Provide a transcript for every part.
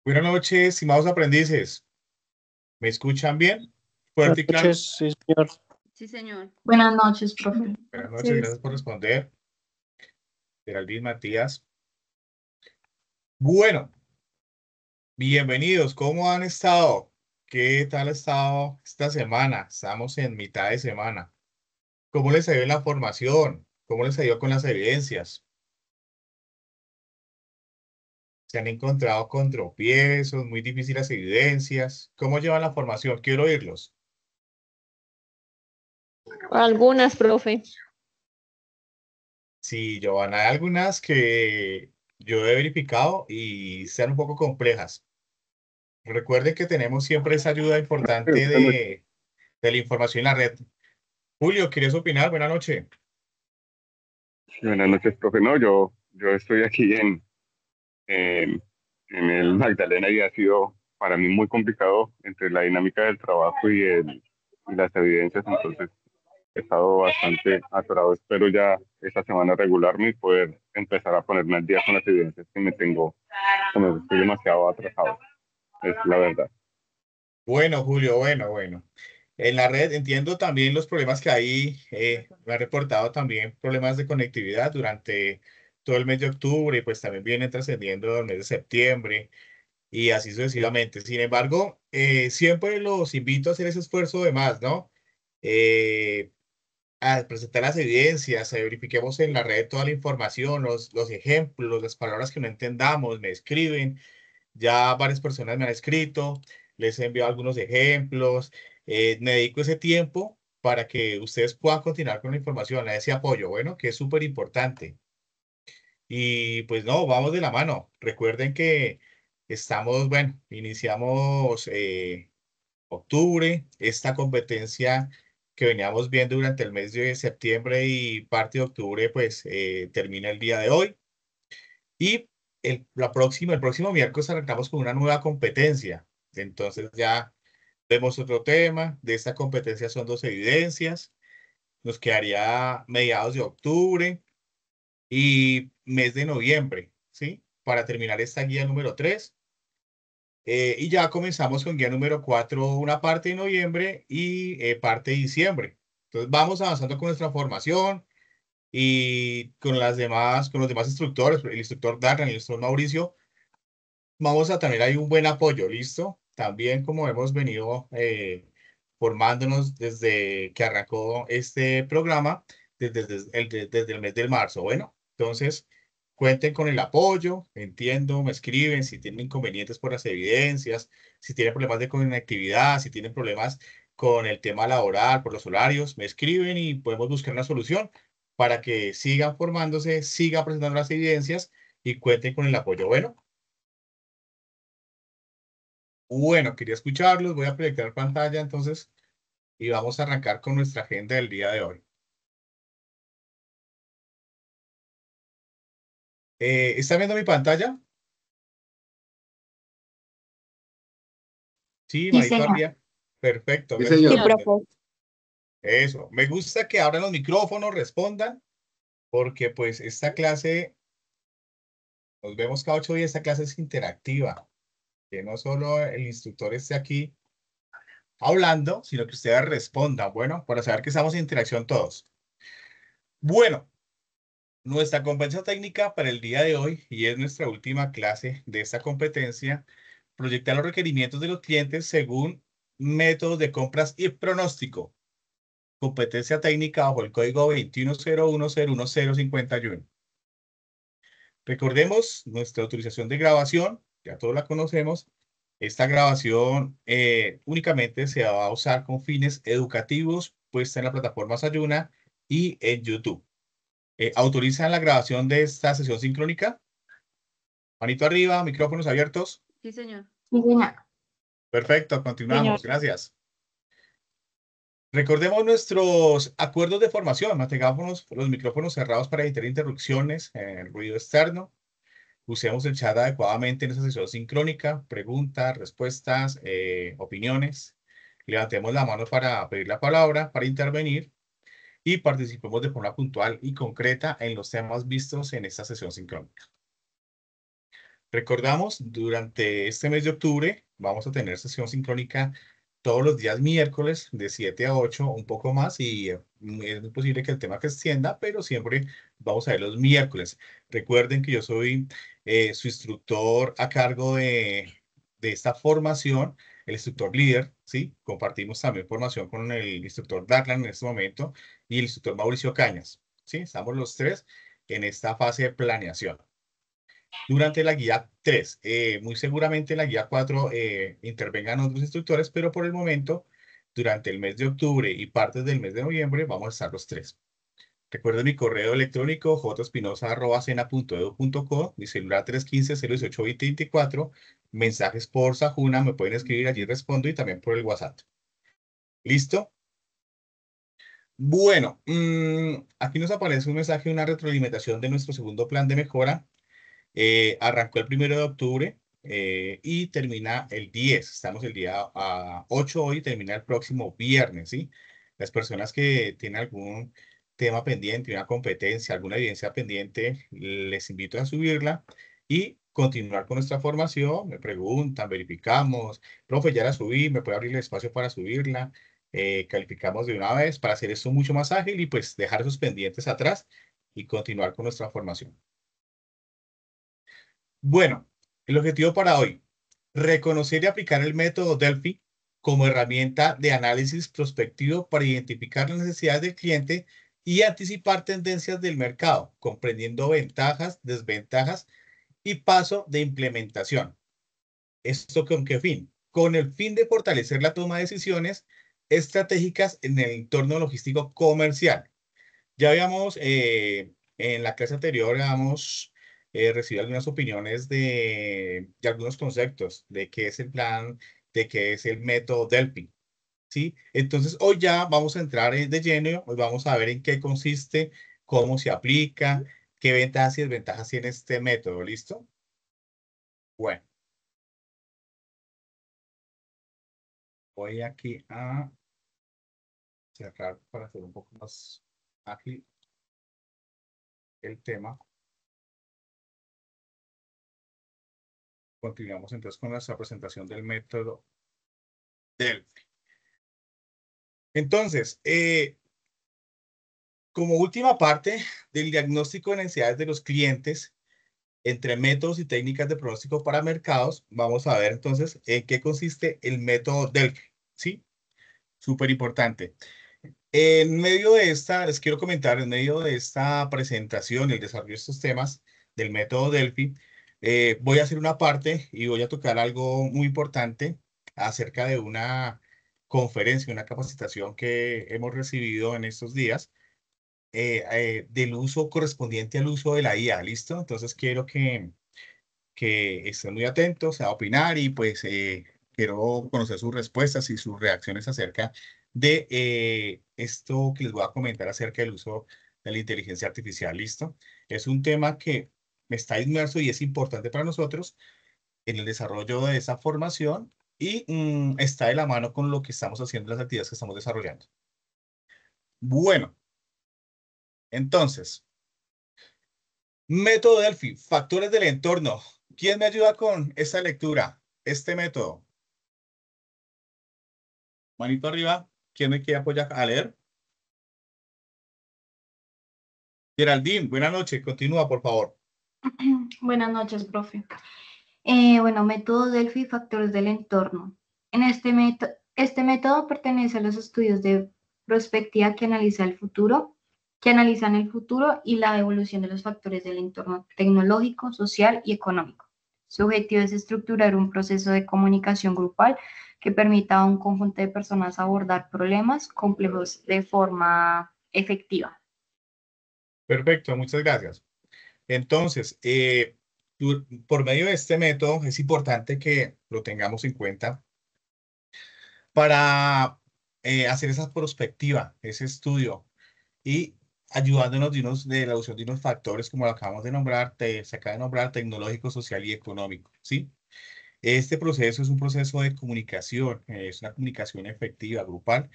Buenas noches, estimados aprendices. ¿Me escuchan bien? Buenas ¿Fuerte y claro? noches, sí, señor. Sí, señor. Buenas noches, profe. Buenas noches, Sí. gracias por responder. Geraldine Matías. Bueno, bienvenidos. ¿Cómo han estado? ¿Qué tal ha estado esta semana? Estamos en mitad de semana. ¿Cómo les ha ido en la formación? ¿Cómo les ha ido con las evidencias? ¿Se han encontrado con tropiezos, muy difíciles evidencias? ¿Cómo llevan la formación? Quiero oírlos. Algunas, profe. Sí, Giovanna, hay algunas que yo he verificado y sean un poco complejas. Recuerde que tenemos siempre esa ayuda importante Buenas noches, de la información en la red. Julio, ¿quieres opinar? Buenas noches. buenas noches, profe. No, yo estoy aquí en, en el Magdalena y ha sido para mí muy complicado entre la dinámica del trabajo y las evidencias, entonces he estado bastante atorado. Espero ya esta semana regularme y poder empezar a ponerme al día con las evidencias que me estoy demasiado atrasado, es la verdad. Bueno, Julio, bueno. En la red entiendo también los problemas que hay. Me ha reportado también problemas de conectividad durante todo el mes de octubre y pues también vienen trascendiendo el mes de septiembre y así sucesivamente. Sin embargo, siempre los invito a hacer ese esfuerzo de más, ¿no? Eh, a presentar las evidencias, verifiquemos en la red toda la información, los ejemplos, las palabras que no entendamos, me escriben. Ya varias personas me han escrito, les he enviado algunos ejemplos. Me dedico ese tiempo para que ustedes puedan continuar con la información, a ese apoyo, bueno, que es súper importante. Y pues no, vamos de la mano. Recuerden que estamos, bueno, iniciamos octubre, esta competencia que veníamos viendo durante el mes de septiembre y parte de octubre, pues termina el día de hoy. Y el próximo miércoles arrancamos con una nueva competencia. Entonces ya vemos otro tema. De esta competencia son dos evidencias. Nos quedaría mediados de octubre y mes de noviembre, ¿sí? Para terminar esta guía número 3. Y ya comenzamos con guía número 4, una parte de noviembre y parte de diciembre. Entonces vamos avanzando con nuestra formación y con los demás instructores, el instructor Darren, el instructor Mauricio, vamos a tener ahí un buen apoyo, ¿listo? También como hemos venido formándonos desde que arrancó este programa, desde el mes de marzo. Bueno, entonces cuenten con el apoyo, entiendo, me escriben si tienen inconvenientes por las evidencias, si tienen problemas de conectividad, si tienen problemas con el tema laboral, por los horarios, me escriben y podemos buscar una solución para que sigan formándose, sigan presentando las evidencias y cuenten con el apoyo. Bueno, quería escucharlos, voy a proyectar pantalla entonces y vamos a arrancar con nuestra agenda del día de hoy. ¿Está viendo mi pantalla? Sí, Sí, Marito señor. Arría. Perfecto, Sí, gracias por Sí, señor. responder. profe. Eso, me gusta que abran los micrófonos, respondan, porque pues esta clase, nos vemos cada 8 días, esta clase es interactiva, que no solo el instructor esté aquí hablando, sino que ustedes respondan, bueno, para saber que estamos en interacción todos. Bueno. Nuestra competencia técnica para el día de hoy, y es nuestra última clase de esta competencia, proyectar los requerimientos de los clientes según métodos de compras y pronóstico. Competencia técnica bajo el código 2101011051. Recordemos nuestra autorización de grabación, ya todos la conocemos. Esta grabación únicamente se va a usar con fines educativos, puesta en la plataforma Sayuna y en YouTube. ¿Autorizan la grabación de esta sesión sincrónica? Manito arriba, micrófonos abiertos. Sí, señor. Sí, señor. Perfecto, Señor. continuamos. Gracias. Recordemos nuestros acuerdos de formación. Mantengamos los micrófonos cerrados para evitar interrupciones, ruido externo. Usemos el chat adecuadamente en esta sesión sincrónica. Preguntas, respuestas, opiniones. Levantemos la mano para pedir la palabra, para intervenir y participemos de forma puntual y concreta en los temas vistos en esta sesión sincrónica. Recordamos, durante este mes de octubre vamos a tener sesión sincrónica todos los días miércoles de 7 a 8, un poco más, y es muy posible que el tema se extienda, pero siempre vamos a ver los miércoles. Recuerden que yo soy su instructor a cargo de esta formación, el instructor líder, ¿sí? Compartimos también formación con el instructor Darlan en este momento y el instructor Mauricio Cañas, ¿sí? Estamos los tres en esta fase de planeación. Durante la guía 3, muy seguramente en la guía 4 intervengan otros instructores, pero por el momento, durante el mes de octubre y partes del mes de noviembre, vamos a estar los tres. Recuerden mi correo electrónico jespinoza@sena.edu.co, mi celular 315-018-2024, mensajes por Sajuna, me pueden escribir, allí respondo, y también por el WhatsApp. ¿Listo? Bueno, aquí nos aparece un mensaje, una retroalimentación de nuestro segundo plan de mejora. Arrancó el 1 de octubre y termina el 10. Estamos el día 8 hoy, termina el próximo viernes, ¿sí? Las personas que tienen algún tema pendiente, una competencia, alguna evidencia pendiente, les invito a subirla y continuar con nuestra formación. Me preguntan, verificamos, profe, ya la subí, me puede abrir el espacio para subirla. Calificamos de una vez para hacer esto mucho más ágil y pues dejar esos pendientes atrás y continuar con nuestra formación. Bueno, el objetivo para hoy, reconocer y aplicar el método Delphi como herramienta de análisis prospectivo para identificar las necesidades del cliente y anticipar tendencias del mercado, comprendiendo ventajas, desventajas y paso de implementación. ¿Esto con qué fin? Con el fin de fortalecer la toma de decisiones estratégicas en el entorno logístico comercial. Ya habíamos, en la clase anterior, habíamos recibido algunas opiniones de algunos conceptos de qué es el plan, de qué es el método Delphi, ¿sí? Entonces, hoy ya vamos a entrar de lleno, hoy vamos a ver en qué consiste, cómo se aplica, qué ventajas y desventajas tiene este método, ¿listo? Bueno, voy aquí a cerrar para hacer un poco más ágil el tema. Continuamos entonces con nuestra presentación del método Delphi. Entonces, como última parte del diagnóstico de necesidades de los clientes, entre métodos y técnicas de pronóstico para mercados, vamos a ver entonces en qué consiste el método Delphi, ¿sí? Súper importante. En medio de esta, les quiero comentar, en medio de esta presentación y el desarrollo de estos temas del método Delphi, voy a hacer una parte y voy a tocar algo muy importante acerca de una conferencia, una capacitación que hemos recibido en estos días del uso correspondiente al uso de la IA, ¿listo? Entonces quiero que estén muy atentos a opinar y pues quiero conocer sus respuestas y sus reacciones acerca de esto que les voy a comentar acerca del uso de la inteligencia artificial, ¿listo? Es un tema que está inmerso y es importante para nosotros en el desarrollo de esa formación y está de la mano con lo que estamos haciendo, las actividades que estamos desarrollando. Bueno, entonces, método Delphi, factores del entorno. ¿Quién me ayuda con esta lectura, este método? Manito arriba. ¿Quién me quiere apoyar a leer? Geraldine, buenas noches. Continúa, por favor. Buenas noches, profe. Bueno, método Delphi, factores del entorno. Este método pertenece a los estudios de prospectiva que analizan el futuro y la evolución de los factores del entorno tecnológico, social y económico. Su objetivo es estructurar un proceso de comunicación grupal que permita a un conjunto de personas abordar problemas complejos de forma efectiva. Perfecto, muchas gracias. Entonces, por medio de este método es importante que lo tengamos en cuenta para hacer esa prospectiva, ese estudio y ayudándonos de la uso de unos factores como lo acabamos de nombrar, se acaba de nombrar, tecnológico, social y económico, ¿sí? Este proceso es un proceso de comunicación, es una comunicación efectiva, grupal,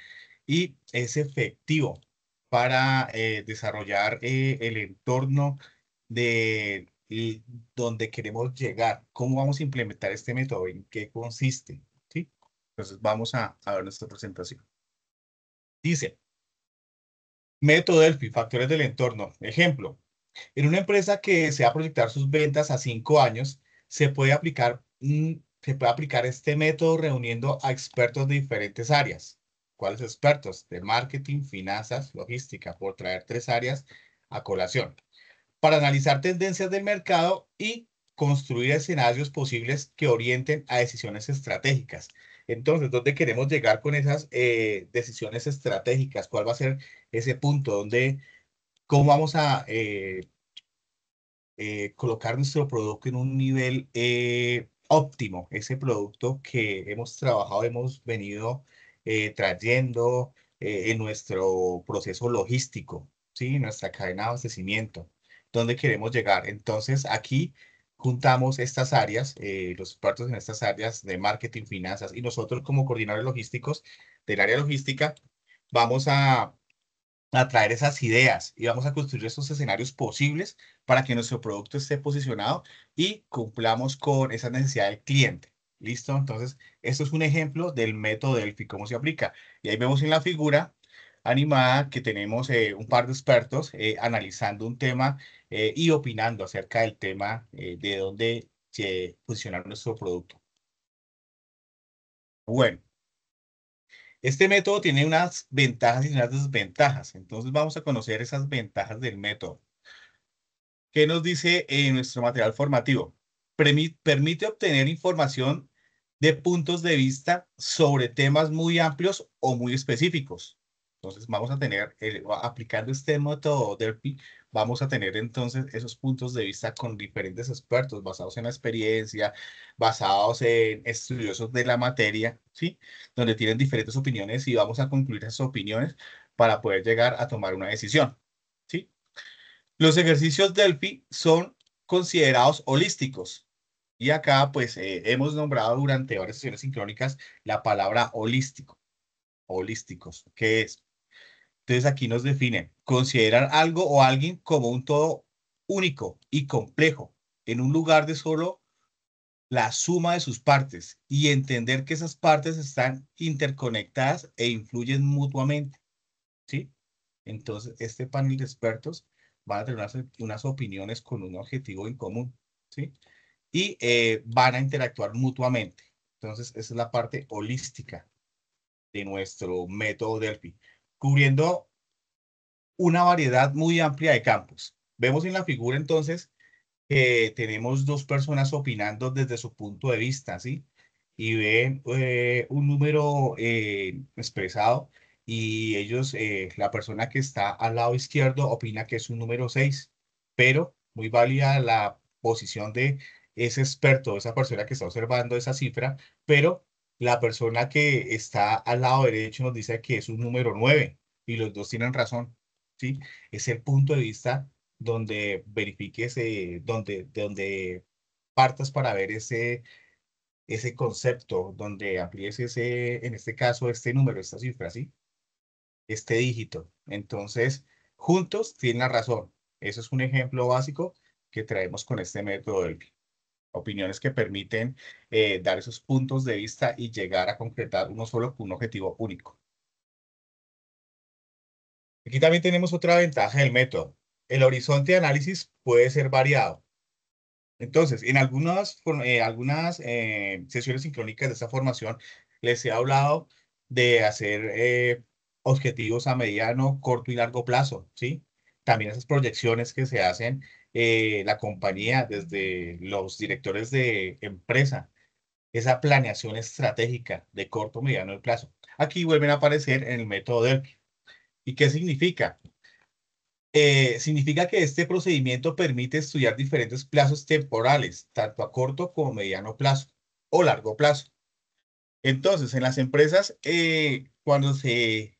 y es efectivo para desarrollar el entorno y dónde queremos llegar, cómo vamos a implementar este método, en qué consiste, ¿sí? Entonces vamos a ver nuestra presentación. Dice, método Delphi, factores del entorno. Ejemplo, en una empresa que desea proyectar sus ventas a 5 años, se puede aplicar este método reuniendo a expertos de diferentes áreas. ¿Cuáles expertos? De marketing, finanzas, logística, por traer 3 áreas a colación, para analizar tendencias del mercado y construir escenarios posibles que orienten a decisiones estratégicas. Entonces, ¿dónde queremos llegar con esas decisiones estratégicas? ¿Cuál va a ser ese punto? ¿Cómo vamos a colocar nuestro producto en un nivel óptimo? Ese producto que hemos trabajado, hemos venido trayendo en nuestro proceso logístico, ¿sí? Nuestra cadena de abastecimiento. ¿Dónde queremos llegar? Entonces, aquí juntamos estas áreas, los expertos en estas áreas de marketing, finanzas, y nosotros como coordinadores logísticos del área logística, vamos a traer esas ideas y vamos a construir esos escenarios posibles para que nuestro producto esté posicionado y cumplamos con esa necesidad del cliente. ¿Listo? Entonces, esto es un ejemplo del método Delphi, cómo se aplica. Y ahí vemos en la figura animada que tenemos un par de expertos analizando un tema y opinando acerca del tema de dónde posicionar nuestro producto. Bueno. Este método tiene unas ventajas y unas desventajas. Entonces vamos a conocer esas ventajas del método. ¿Qué nos dice en nuestro material formativo? Permite obtener información de puntos de vista sobre temas muy amplios o muy específicos. Entonces vamos a tener, aplicando este método DERPI, vamos a tener entonces esos puntos de vista con diferentes expertos basados en la experiencia, basados en estudiosos de la materia, ¿sí? Donde tienen diferentes opiniones y vamos a concluir esas opiniones para poder llegar a tomar una decisión, ¿sí? Los ejercicios Delphi son considerados holísticos. Y acá, pues, hemos nombrado durante varias sesiones sincrónicas la palabra holístico. Holísticos, ¿qué es? Entonces aquí nos definen, considerar algo o alguien como un todo único y complejo, en un lugar de solo la suma de sus partes y entender que esas partes están interconectadas e influyen mutuamente, ¿sí? Entonces, este panel de expertos van a tener unas opiniones con un objetivo en común, ¿sí? Y van a interactuar mutuamente. Entonces, esa es la parte holística de nuestro método Delphi, cubriendo una variedad muy amplia de campos. Vemos en la figura entonces que tenemos dos personas opinando desde su punto de vista, ¿sí? Y ven un número expresado y ellos, la persona que está al lado izquierdo opina que es un número 6, pero muy válida la posición de ese experto, esa persona que está observando esa cifra, pero la persona que está al lado derecho nos dice que es un número 9 y los dos tienen razón, ¿sí? Es el punto de vista donde verifiques, donde partas para ver ese concepto, donde amplíes en este caso, este número, esta cifra, ¿sí? Este dígito. Entonces, juntos tienen la razón. Eso es un ejemplo básico que traemos con este método Delphi. Opiniones que permiten dar esos puntos de vista y llegar a concretar uno solo con un objetivo único. Aquí también tenemos otra ventaja del método. El horizonte de análisis puede ser variado. Entonces, en algunas sesiones sincrónicas de esta formación les he hablado de hacer objetivos a mediano, corto y largo plazo, ¿sí? También esas proyecciones que se hacen la compañía desde los directores de empresa, esa planeación estratégica de corto, mediano y plazo. Aquí vuelven a aparecer en el método Delphi. ¿Y qué significa? Significa que este procedimiento permite estudiar diferentes plazos temporales, tanto a corto como mediano plazo o largo plazo. Entonces, en las empresas, cuando se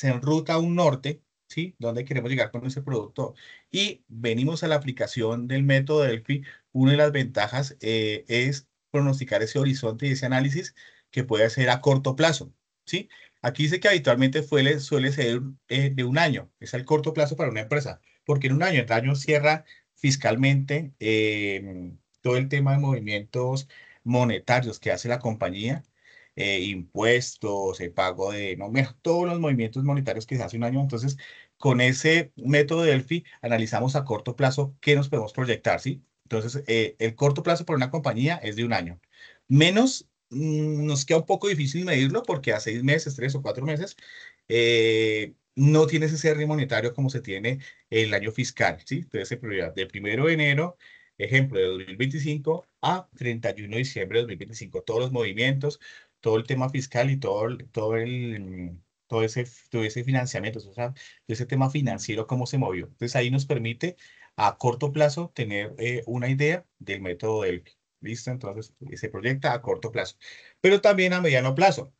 enruta un norte, ¿sí? ¿Dónde queremos llegar con ese producto? Y venimos a la aplicación del método Delphi, una de las ventajas es pronosticar ese horizonte y ese análisis que puede ser a corto plazo, ¿sí? Aquí dice que habitualmente suele ser de un año, es el corto plazo para una empresa, porque en un año, el año cierra fiscalmente todo el tema de movimientos monetarios que hace la compañía, impuestos, pago de, no, bueno, todos los movimientos monetarios que se hace un año. Entonces, con ese método de Delphi, analizamos a corto plazo qué nos podemos proyectar, ¿sí? Entonces, el corto plazo para una compañía es de un año. Menos, nos queda un poco difícil medirlo porque a 6 meses, 3 o 4 meses, no tienes ese ritmo monetario como se tiene el año fiscal, ¿sí? Entonces, prioridad de 1 de enero, ejemplo, de 2025 a 31 de diciembre de 2025, todos los movimientos, todo el tema fiscal y todo ese financiamiento, o sea, todo ese tema financiero, cómo se movió. Entonces, ahí nos permite a corto plazo tener una idea del método Delphi. ¿Listo? Entonces, se proyecta a corto plazo, pero también a mediano plazo.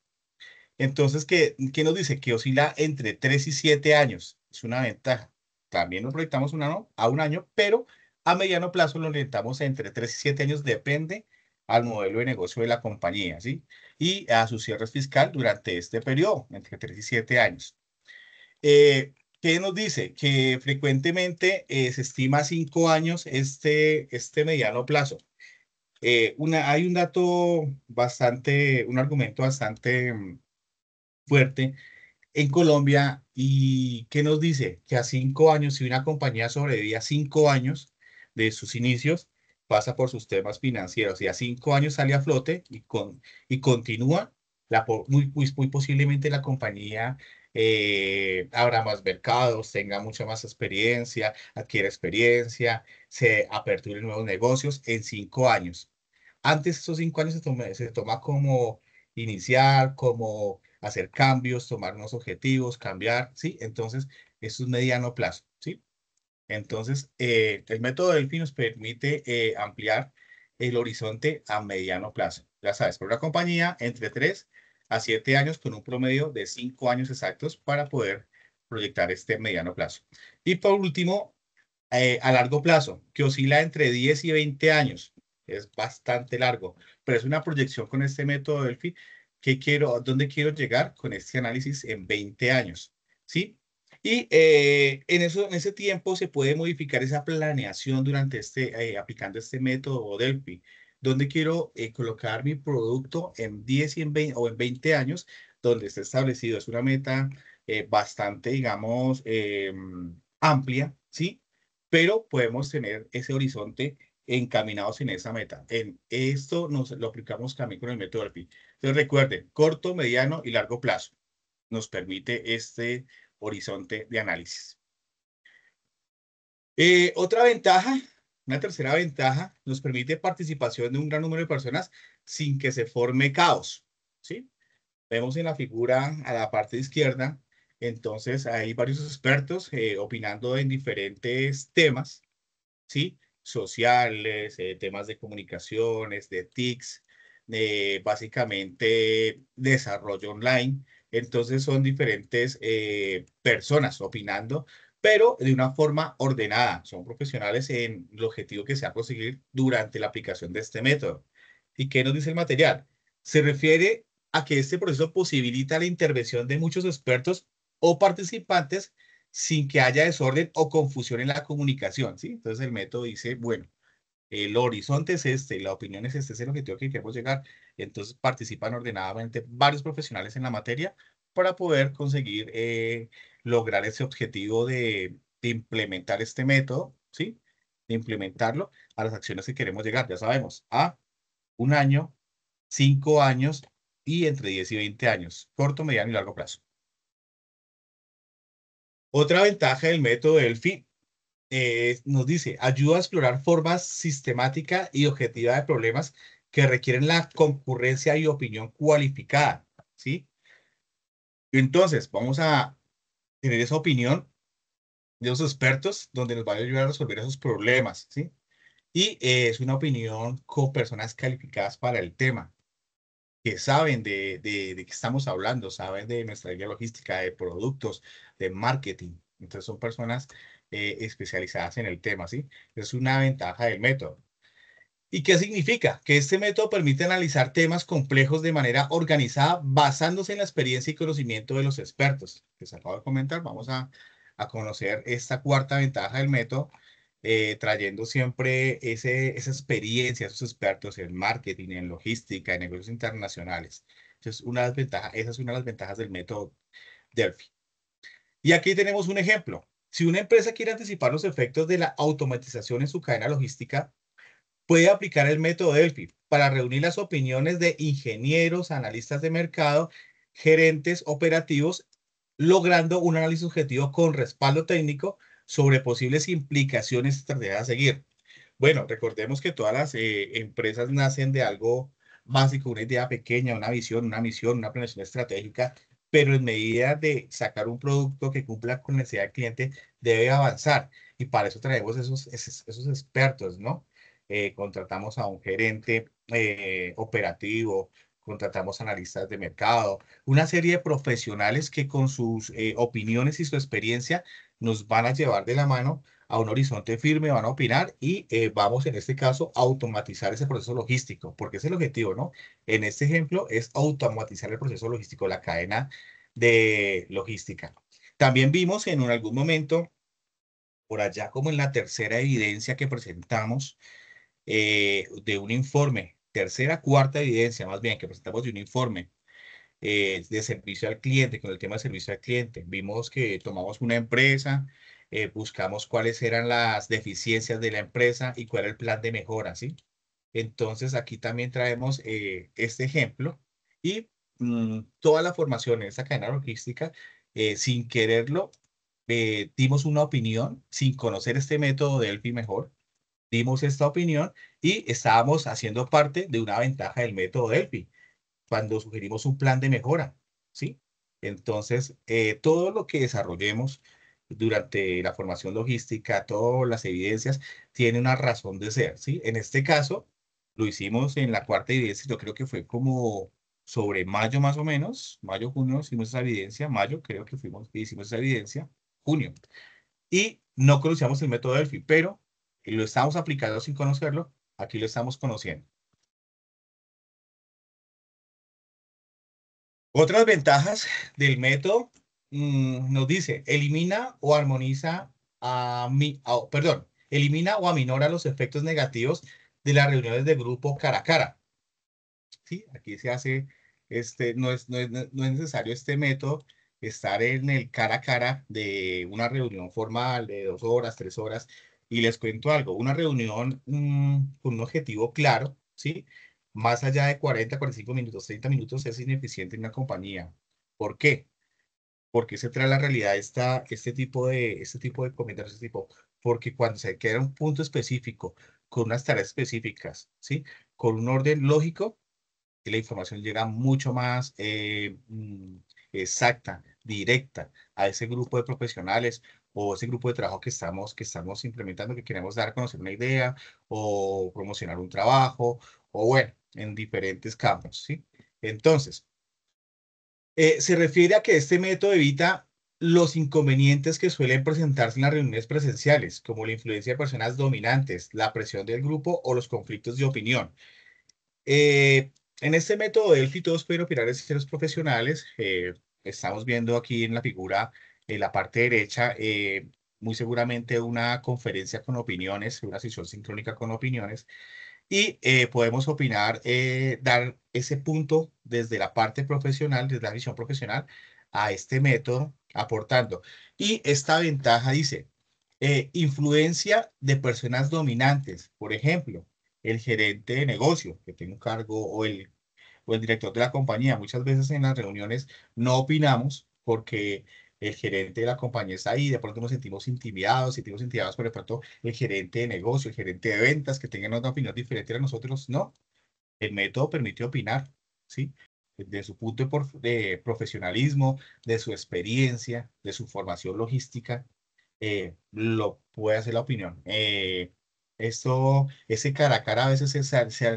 Entonces, ¿qué nos dice? Que oscila entre 3 y 7 años. Es una ventaja. También nos proyectamos a un año, pero a mediano plazo lo orientamos entre 3 y 7 años, depende al modelo de negocio de la compañía, ¿sí? Y a su cierre fiscal durante este periodo, entre 3 y 7 años. ¿Qué nos dice? Que frecuentemente se estima 5 años este mediano plazo. Hay un dato bastante, un argumento bastante fuerte en Colombia y que nos dice que a 5 años, si una compañía sobrevive a 5 años de sus inicios, pasa por sus temas financieros y a 5 años sale a flote y continúa, muy posiblemente la compañía abra más mercados, tenga mucha más experiencia, adquiere experiencia, se aperturen nuevos negocios en 5 años. Antes esos 5 años se toma como iniciar, como hacer cambios, tomar unos objetivos, cambiar, ¿sí? Entonces, eso es mediano plazo, ¿sí? Entonces, el método Delphi nos permite ampliar el horizonte a mediano plazo. Ya sabes, por una compañía entre 3 a 7 años con un promedio de 5 años exactos para poder proyectar este mediano plazo. Y por último, a largo plazo, que oscila entre 10 y 20 años. Es bastante largo, pero es una proyección con este método Delphi dónde quiero llegar con este análisis en 20 años, ¿sí? Y en ese tiempo se puede modificar esa planeación aplicando este método Delphi, donde quiero colocar mi producto en 10 y en 20, o en 20 años, donde esté establecido. Es una meta bastante, digamos, amplia, ¿sí? Pero podemos tener ese horizonte encaminados en esa meta. En esto nos lo aplicamos también con el método Delphi. Entonces recuerden, corto, mediano y largo plazo nos permite este horizonte de análisis. Otra ventaja, una tercera ventaja, nos permite participación de un gran número de personas sin que se forme caos, ¿sí? Vemos en la figura a la parte izquierda, entonces hay varios expertos opinando en diferentes temas, ¿sí? Sociales, temas de comunicaciones, de TICs, básicamente desarrollo online. Entonces son diferentes personas opinando, pero de una forma ordenada. Son profesionales en el objetivo que se va a conseguir durante la aplicación de este método. ¿Y qué nos dice el material? Se refiere a que este proceso posibilita la intervención de muchos expertos o participantes sin que haya desorden o confusión en la comunicación, ¿sí? Entonces el método dice, bueno, el horizonte es este, la opinión es este, es el objetivo que queremos llegar. Entonces participan ordenadamente varios profesionales en la materia para poder conseguir lograr ese objetivo de implementar este método, ¿sí? De implementarlo a las acciones que queremos llegar, ya sabemos, a un año, 5 años y entre 10 y 20 años, corto, mediano y largo plazo. Otra ventaja del método Delphi nos dice, ayuda a explorar formas sistemática y objetiva de problemas que requieren la concurrencia y opinión cualificada, ¿sí? Entonces, vamos a tener esa opinión de los expertos donde nos van a ayudar a resolver esos problemas, ¿sí? Y es una opinión con personas calificadas para el tema, que saben de qué estamos hablando, saben de nuestra guía logística, de productos, de marketing. Entonces son personas especializadas en el tema, ¿sí? Es una ventaja del método. ¿Y qué significa? Que este método permite analizar temas complejos de manera organizada, basándose en la experiencia y conocimiento de los expertos. Les acabo de comentar, vamos a conocer esta cuarta ventaja del método, trayendo siempre esa experiencia, esos expertos en marketing, en logística, en negocios internacionales. Esa es una de las ventajas del método Delphi. Y aquí tenemos un ejemplo. Si una empresa quiere anticipar los efectos de la automatización en su cadena logística, puede aplicar el método Delphi para reunir las opiniones de ingenieros, analistas de mercado, gerentes operativos, logrando un análisis objetivo con respaldo técnico sobre posibles implicaciones y estrategias a seguir. Bueno, recordemos que todas las empresas nacen de algo básico, una idea pequeña, una visión, una misión, una planeación estratégica, pero en medida de sacar un producto que cumpla con la necesidad del cliente, debe avanzar. Y para eso traemos esos expertos, ¿no? Contratamos a un gerente operativo, contratamos analistas de mercado, una serie de profesionales que con sus opiniones y su experiencia nos van a llevar de la mano a un horizonte firme, van a opinar y vamos en este caso a automatizar ese proceso logístico, porque es el objetivo, ¿no? En este ejemplo es automatizar el proceso logístico, la cadena de logística. También vimos en algún momento, por allá como en la tercera evidencia que presentamos de un informe, tercera, cuarta evidencia más bien que presentamos de un informe de servicio al cliente, con el tema de servicio al cliente. Vimos que tomamos una empresa, buscamos cuáles eran las deficiencias de la empresa y cuál era el plan de mejora, ¿sí? Entonces aquí también traemos este ejemplo y toda la formación en esta cadena logística, sin quererlo, dimos una opinión sin conocer este método de Delphi mejor, dimos esta opinión y estábamos haciendo parte de una ventaja del método Delphi cuando sugerimos un plan de mejora, ¿sí? Entonces, todo lo que desarrollemos durante la formación logística, todas las evidencias, tiene una razón de ser, ¿sí? En este caso, lo hicimos en la cuarta evidencia, yo creo que fue como sobre mayo más o menos, mayo, junio, hicimos esa evidencia, mayo creo que hicimos esa evidencia, junio, y no conocíamos el método Delphi, pero lo estamos aplicando sin conocerlo, aquí lo estamos conociendo. Otras ventajas del método nos dice, elimina o armoniza perdón, elimina o aminora los efectos negativos de las reuniones de grupo cara a cara. ¿Sí? Aquí se hace, no es necesario este método estar en el cara a cara de una reunión formal de 2 horas, 3 horas. Y les cuento algo, una reunión con un objetivo claro, ¿sí? Más allá de 40, 45 minutos, 30 minutos es ineficiente en una compañía. ¿Por qué? Porque se trae la realidad este tipo de comentarios, este tipo, porque cuando se queda un punto específico, con unas tareas específicas, ¿sí? Con un orden lógico, y la información llega mucho más exacta, directa a ese grupo de profesionales o ese grupo de trabajo que estamos implementando, que queremos dar a conocer una idea o promocionar un trabajo o bueno, en diferentes campos, ¿sí? Entonces, se refiere a que este método evita los inconvenientes que suelen presentarse en las reuniones presenciales, como la influencia de personas dominantes, la presión del grupo o los conflictos de opinión. En este método Delphi todos pueden operar en seres profesionales. Estamos viendo aquí en la figura, en la parte derecha, muy seguramente una conferencia con opiniones, una sesión sincrónica con opiniones, y podemos opinar, dar ese punto desde la parte profesional, desde la visión profesional, a este método, aportando. Y esta ventaja dice, influencia de personas dominantes, por ejemplo, el gerente de negocio que tiene un cargo o el director de la compañía. Muchas veces en las reuniones no opinamos porque el gerente de la compañía está ahí, de pronto nos sentimos intimidados por de pronto el gerente de negocio, el gerente de ventas, que tengan una opinión diferente a nosotros. No, el método permite opinar, ¿sí? De su punto de profesionalismo, de su experiencia, de su formación logística, lo puede hacer la opinión. Ese cara a cara a veces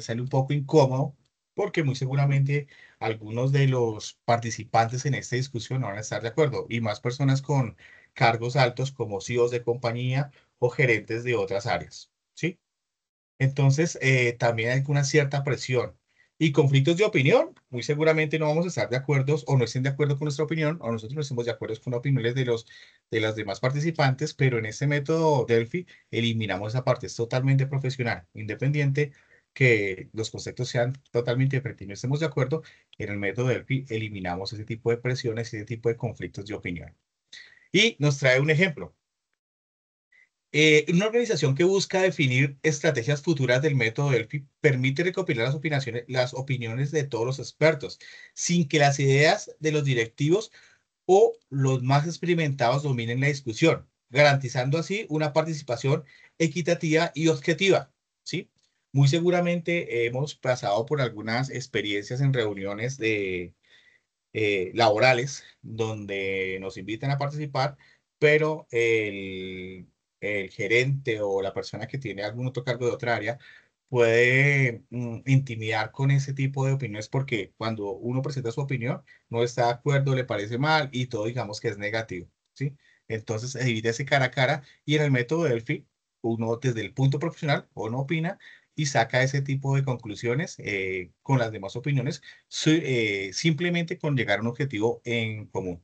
sale un poco incómodo porque muy seguramente algunos de los participantes en esta discusión no van a estar de acuerdo y más personas con cargos altos como CEOs de compañía o gerentes de otras áreas, ¿sí? Entonces, también hay una cierta presión. Y conflictos de opinión, muy seguramente no vamos a estar de acuerdo o no estén de acuerdo con nuestra opinión, o nosotros no estemos de acuerdo con opiniones de las demás participantes, pero en este método Delphi eliminamos esa parte, es totalmente profesional, independiente que los conceptos sean totalmente diferentes y no estemos de acuerdo, en el método Delphi eliminamos ese tipo de presiones y ese tipo de conflictos de opinión. Y nos trae un ejemplo. Una organización que busca definir estrategias futuras del método Delphi permite recopilar las opiniones de todos los expertos, sin que las ideas de los directivos o los más experimentados dominen la discusión, garantizando así una participación equitativa y objetiva, ¿sí? Muy seguramente hemos pasado por algunas experiencias en reuniones laborales donde nos invitan a participar, pero el gerente o la persona que tiene algún otro cargo de otra área puede intimidar con ese tipo de opiniones porque cuando uno presenta su opinión no está de acuerdo, le parece mal y todo digamos que es negativo, ¿sí? Entonces evita ese cara a cara y en el método Delphi uno desde el punto profesional uno opina y saca ese tipo de conclusiones con las demás opiniones simplemente con llegar a un objetivo en común.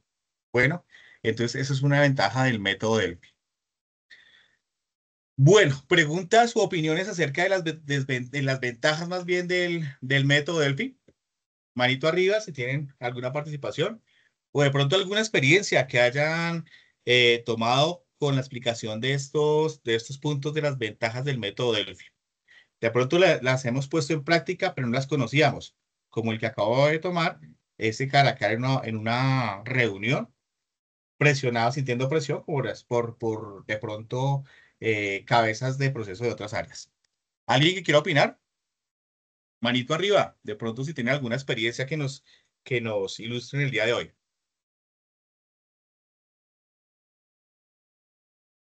Bueno, entonces esa es una ventaja del método Delphi. Bueno, preguntas o opiniones acerca de de las ventajas más bien del método Delphi. Manito arriba si tienen alguna participación o de pronto alguna experiencia que hayan tomado con la explicación de estos puntos de las ventajas del método Delphi. De pronto las hemos puesto en práctica, pero no las conocíamos, como el que acabo de tomar, ese cara a cara en una reunión, presionado, sintiendo presión por de pronto cabezas de proceso de otras áreas. ¿Alguien que quiera opinar? Manito arriba, de pronto si tiene alguna experiencia que nos ilustre en el día de hoy.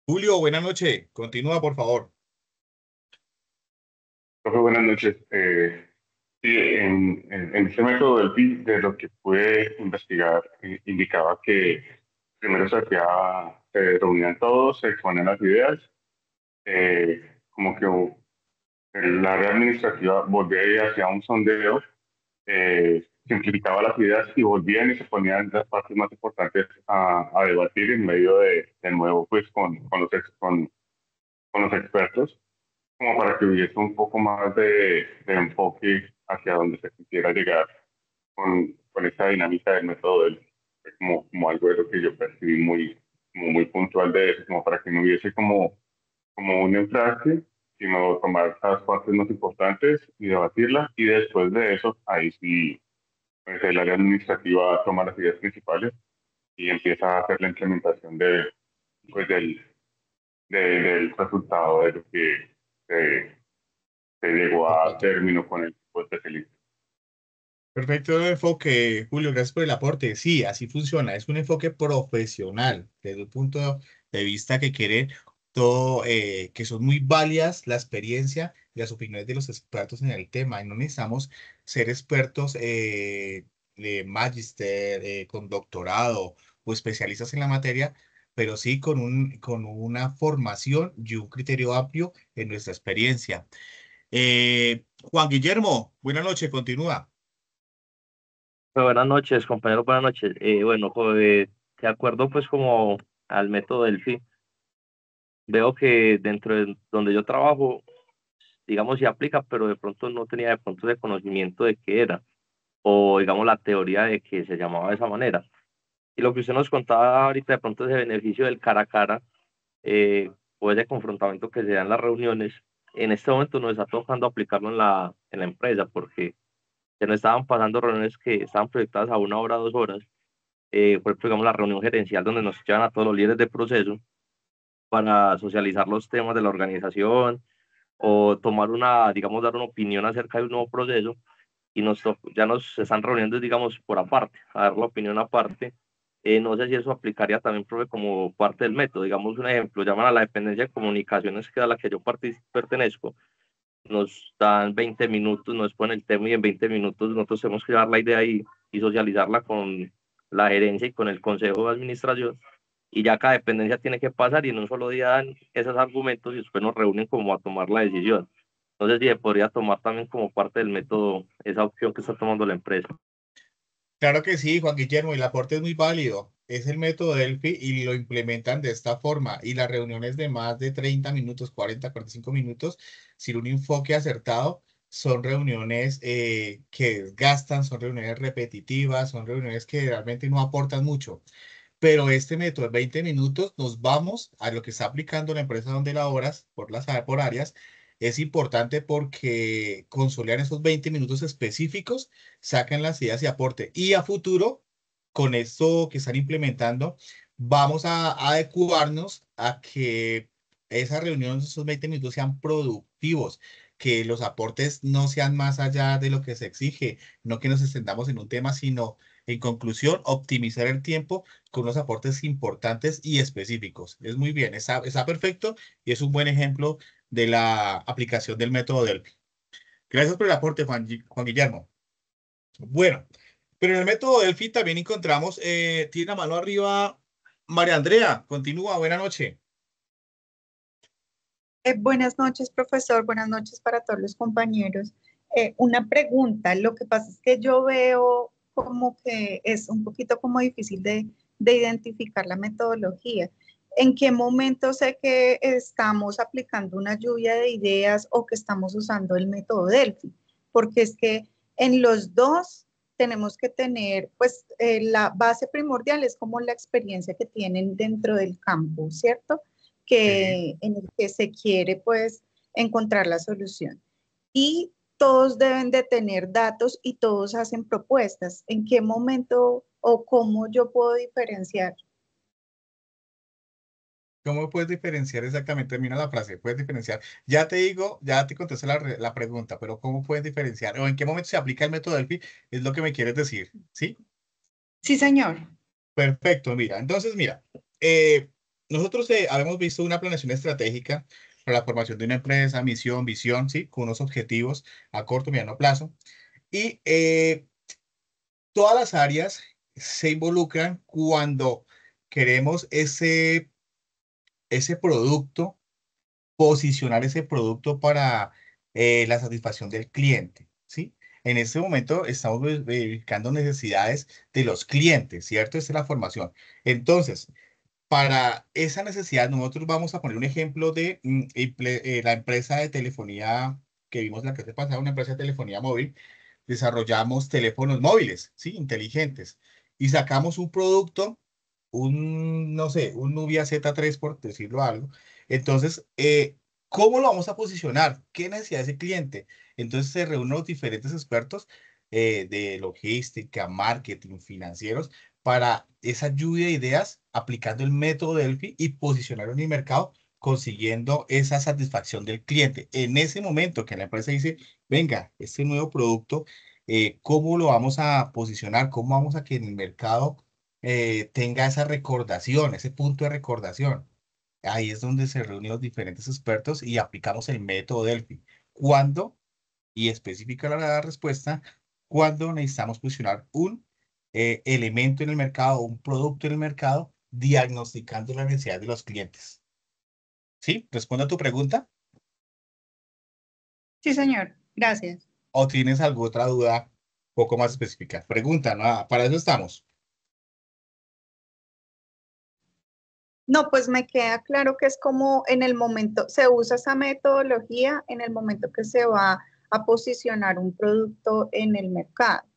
Julio, buenas noches. Continúa, por favor. Profe, buenas noches. Sí, en este método del PI, de lo que pude investigar, indicaba que primero se reunían todos, se exponían las ideas, como que el área administrativa volvía y hacía un sondeo, simplificaba las ideas y volvían y se ponían las partes más importantes a debatir en medio de nuevo, pues con los expertos como para que hubiese un poco más de enfoque hacia donde se quisiera llegar con esa dinámica del método del, como algo de lo que yo percibí como muy puntual de eso, como para que no hubiese como un enfrasque, sino tomar las partes más importantes y debatirlas, y después de eso, ahí sí, pues el área administrativa toma las ideas principales y empieza a hacer la implementación pues del resultado de lo que se se llegó a Perfecto. término con el equipo especialista. Perfecto enfoque, Julio, gracias por el aporte. Sí, así funciona. Es un enfoque profesional, desde el punto de vista que quiere todo, que son muy válidas la experiencia y las opiniones de los expertos en el tema. Y no necesitamos ser expertos de magister, con doctorado o especialistas en la materia, pero sí con una formación y un criterio amplio en nuestra experiencia. Juan Guillermo, buenas noches, continúa. Buenas noches, compañero, buenas noches. De acuerdo pues como al método Delphi, veo que dentro de donde yo trabajo, digamos, se aplica, pero de pronto no tenía de pronto ese conocimiento de qué era, o digamos la teoría de que se llamaba de esa manera. Y lo que usted nos contaba ahorita, de pronto ese beneficio del cara a cara, eh, o ese confrontamiento que se da en las reuniones, en este momento nos está tocando aplicarlo en la empresa, porque se nos estaban pasando reuniones que estaban proyectadas a 1 hora, 2 horas, por ejemplo, digamos, la reunión gerencial donde nos llevan a todos los líderes de proceso para socializar los temas de la organización o tomar una, digamos, dar una opinión acerca de un nuevo proceso y ya nos están reuniendo, digamos, por aparte, a dar la opinión aparte. No sé si eso aplicaría también, profe, como parte del método. Digamos un ejemplo, llaman a la dependencia de comunicaciones que es a la que yo pertenezco, nos dan 20 minutos, nos ponen el tema y en 20 minutos nosotros tenemos que llevar la idea y socializarla con la gerencia y con el consejo de administración. Y ya cada dependencia tiene que pasar y en un solo día dan esos argumentos y después nos reúnen como a tomar la decisión. No sé si se podría tomar también como parte del método esa opción que está tomando la empresa. Claro que sí, Juan Guillermo, y el aporte es muy válido. Es el método Delphi y lo implementan de esta forma. Y las reuniones de más de 30 minutos, 45 minutos, sin un enfoque acertado, son reuniones que desgastan, son reuniones repetitivas, son reuniones que realmente no aportan mucho. Pero este método de 20 minutos nos vamos a lo que está aplicando la empresa donde laboras por áreas. Es importante porque consolidar esos 20 minutos específicos, sacan las ideas y aporte. Y a futuro, con esto que están implementando, vamos a adecuarnos a que esas reuniones, esos 20 minutos sean productivos, que los aportes no sean más allá de lo que se exige, no que nos extendamos en un tema, sino en conclusión, optimizar el tiempo con unos aportes importantes y específicos. Es muy bien, está perfecto y es un buen ejemplo de la aplicación del método Delphi. Gracias por el aporte, Juan Guillermo. Bueno, pero en el método Delphi también encontramos, tiene la mano arriba María Andrea. Continúa, buena noche. Buenas noches, profesor. Buenas noches para todos los compañeros. Una pregunta. Lo que pasa es que yo veo como que es un poquito como difícil de identificar la metodología. ¿En qué momento sé que estamos aplicando una lluvia de ideas o que estamos usando el método Delphi? Porque es que en los dos tenemos que tener, pues, la base primordial es como la experiencia que tienen dentro del campo, ¿cierto? Sí. En el que se quiere pues encontrar la solución. Y todos deben de tener datos y todos hacen propuestas. ¿En qué momento o cómo yo puedo diferenciar? ¿Cómo puedes diferenciar exactamente? Termina la frase, puedes diferenciar. Ya te digo, ya te contesté la pregunta, pero ¿cómo puedes diferenciar? ¿O en qué momento se aplica el método Delphi? Es lo que me quieres decir, ¿sí? Sí, señor. Perfecto, mira. Entonces, mira, nosotros habíamos visto una planeación estratégica para la formación de una empresa, misión, visión, ¿sí? Con unos objetivos a corto y mediano plazo. Y todas las áreas se involucran cuando queremos ese producto, posicionar ese producto para la satisfacción del cliente, ¿sí? En este momento estamos verificando necesidades de los clientes, ¿cierto? Esta es la formación. Entonces, para esa necesidad, nosotros vamos a poner un ejemplo de la empresa de telefonía que vimos la clase pasada, una empresa de telefonía móvil. Desarrollamos teléfonos móviles, ¿sí? Inteligentes. Y sacamos un producto, no sé, un Nubia Z3, por decirlo algo. Entonces, ¿cómo lo vamos a posicionar? ¿Qué necesidad de ese cliente? Entonces se reúnen los diferentes expertos de logística, marketing, financieros, para esa lluvia de ideas, aplicando el método Delphi y posicionarlo en el mercado, consiguiendo esa satisfacción del cliente. En ese momento que la empresa dice, venga, este nuevo producto, ¿cómo lo vamos a posicionar? ¿Cómo vamos a que en el mercado tenga esa recordación, ese punto de recordación? Ahí es donde se reúnen los diferentes expertos y aplicamos el método Delphi. ¿Cuándo? Y específica la respuesta, cuando necesitamos posicionar un elemento en el mercado, un producto en el mercado, diagnosticando la necesidad de los clientes. ¿Sí? ¿Responde a tu pregunta? Sí, señor. Gracias. ¿O tienes alguna otra duda un poco más específica? Pregunta, ¿no? Para eso estamos. No, pues me queda claro que es como en el momento, se usa esa metodología en el momento que se va a posicionar un producto en el mercado.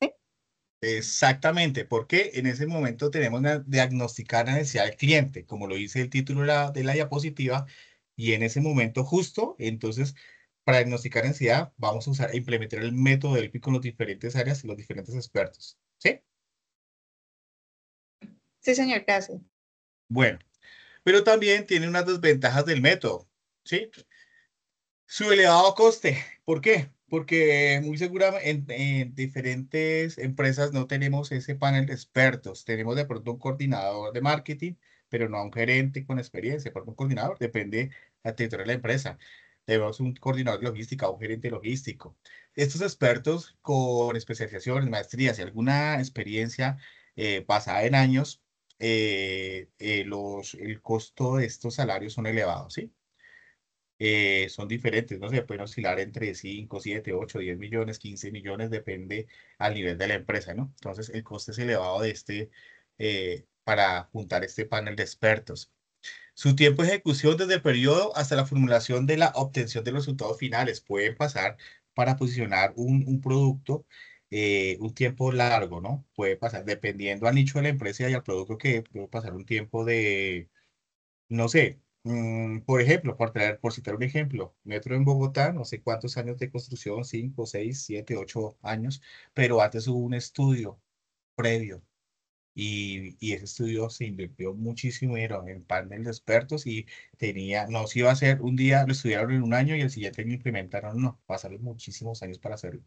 ¿Sí? Exactamente, porque en ese momento tenemos que diagnosticar la necesidad del cliente, como lo dice el título de la diapositiva, y en ese momento justo, entonces, para diagnosticar necesidad, vamos a usar, implementar el método Delphi con las diferentes áreas y los diferentes expertos. ¿Sí? Sí, señor. Gracias. Bueno, pero también tiene unas desventajas del método. ¿Sí? Su elevado coste. ¿Por qué? Porque muy seguramente en diferentes empresas no tenemos ese panel de expertos. Tenemos de pronto un coordinador de marketing, pero no a un gerente con experiencia. Porque un coordinador depende la territorio de la empresa. Tenemos un coordinador de logística, un gerente logístico. Estos expertos con especializaciones, maestrías y alguna experiencia basada en años, el costo de estos salarios son elevados, ¿sí? son diferentes, no sé, pueden oscilar entre 5, 7, 8, 10 millones, 15 millones, depende al nivel de la empresa, ¿no? Entonces, el coste es elevado de para juntar este panel de expertos. Su tiempo de ejecución desde el periodo hasta la formulación de la obtención de los resultados finales puede pasar para posicionar un producto un tiempo largo, ¿no? Puede pasar, dependiendo al nicho de la empresa y al producto que puede pasar un tiempo de, no sé, por ejemplo, por citar un ejemplo, metro en Bogotá, no sé cuántos años de construcción, 5, 6, 7, 8 años, pero antes hubo un estudio previo y ese estudio se invirtió muchísimo dinero en panel de expertos y no se iba a hacer un día, lo estudiaron en un año y el siguiente año implementaron, no, pasaron muchísimos años para hacerlo.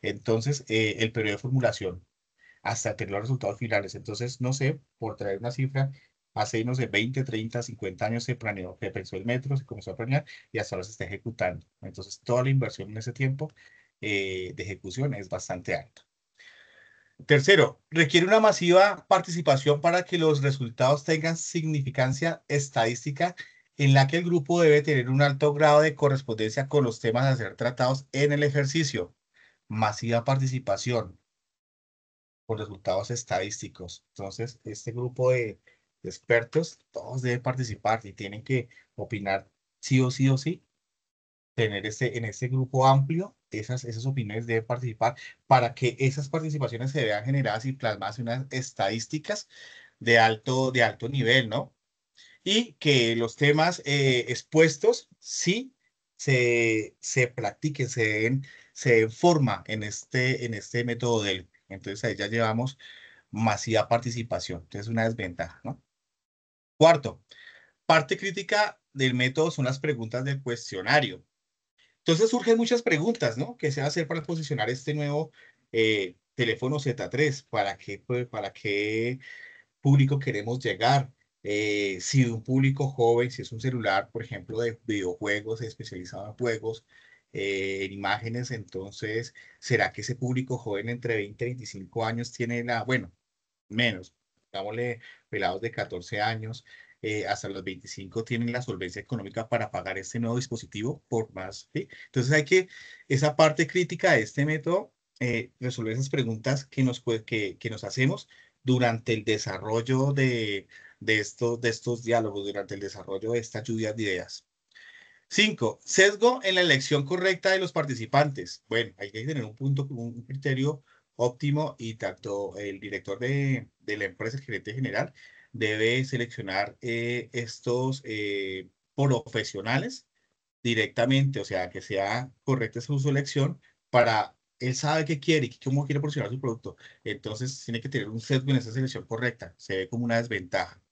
Entonces, el periodo de formulación hasta tener los resultados finales. Entonces, no sé, por traer una cifra, hace, no sé, 20, 30, 50 años se planeó, se pensó el metro, se comenzó a planear y hasta ahora se está ejecutando. Entonces, toda la inversión en ese tiempo de ejecución es bastante alta. Tercero, requiere una masiva participación para que los resultados tengan significancia estadística en la que el grupo debe tener un alto grado de correspondencia con los temas a ser tratados en el ejercicio. Masiva participación por resultados estadísticos. Entonces, este grupo de expertos, todos deben participar y tienen que opinar sí o sí o sí, tener en este grupo amplio, esas opiniones deben participar para que esas participaciones se vean generadas y plasmadas en unas estadísticas de alto nivel, ¿no? Y que los temas expuestos sí se practiquen, se den forma en este método del. Entonces ahí ya llevamos masiva participación. Entonces, una desventaja, ¿no? Cuarto, parte crítica del método son las preguntas del cuestionario. Entonces surgen muchas preguntas, ¿no? ¿Qué se va a hacer para posicionar este nuevo teléfono Z3? ¿Para qué público queremos llegar? Si un público joven, si es un celular, por ejemplo, de videojuegos, especializado en juegos, en imágenes, entonces, ¿será que ese público joven entre 20 y 25 años tiene bueno, menos, digámosle, pelados de 14 años, hasta los 25 tienen la solvencia económica para pagar este nuevo dispositivo por más, ¿sí? Entonces esa parte crítica de este método, resolver esas preguntas que nos hacemos durante el desarrollo de estos diálogos, durante el desarrollo de estas lluvias de ideas. 5. Sesgo en la elección correcta de los participantes. Bueno, hay que tener un criterio óptimo y tanto el director de la empresa, el gerente general, debe seleccionar estos profesionales directamente, o sea, que sea correcta su selección para él sabe qué quiere y cómo quiere posicionar su producto. Entonces, tiene que tener un sesgo en esa selección correcta. Se ve como una desventaja.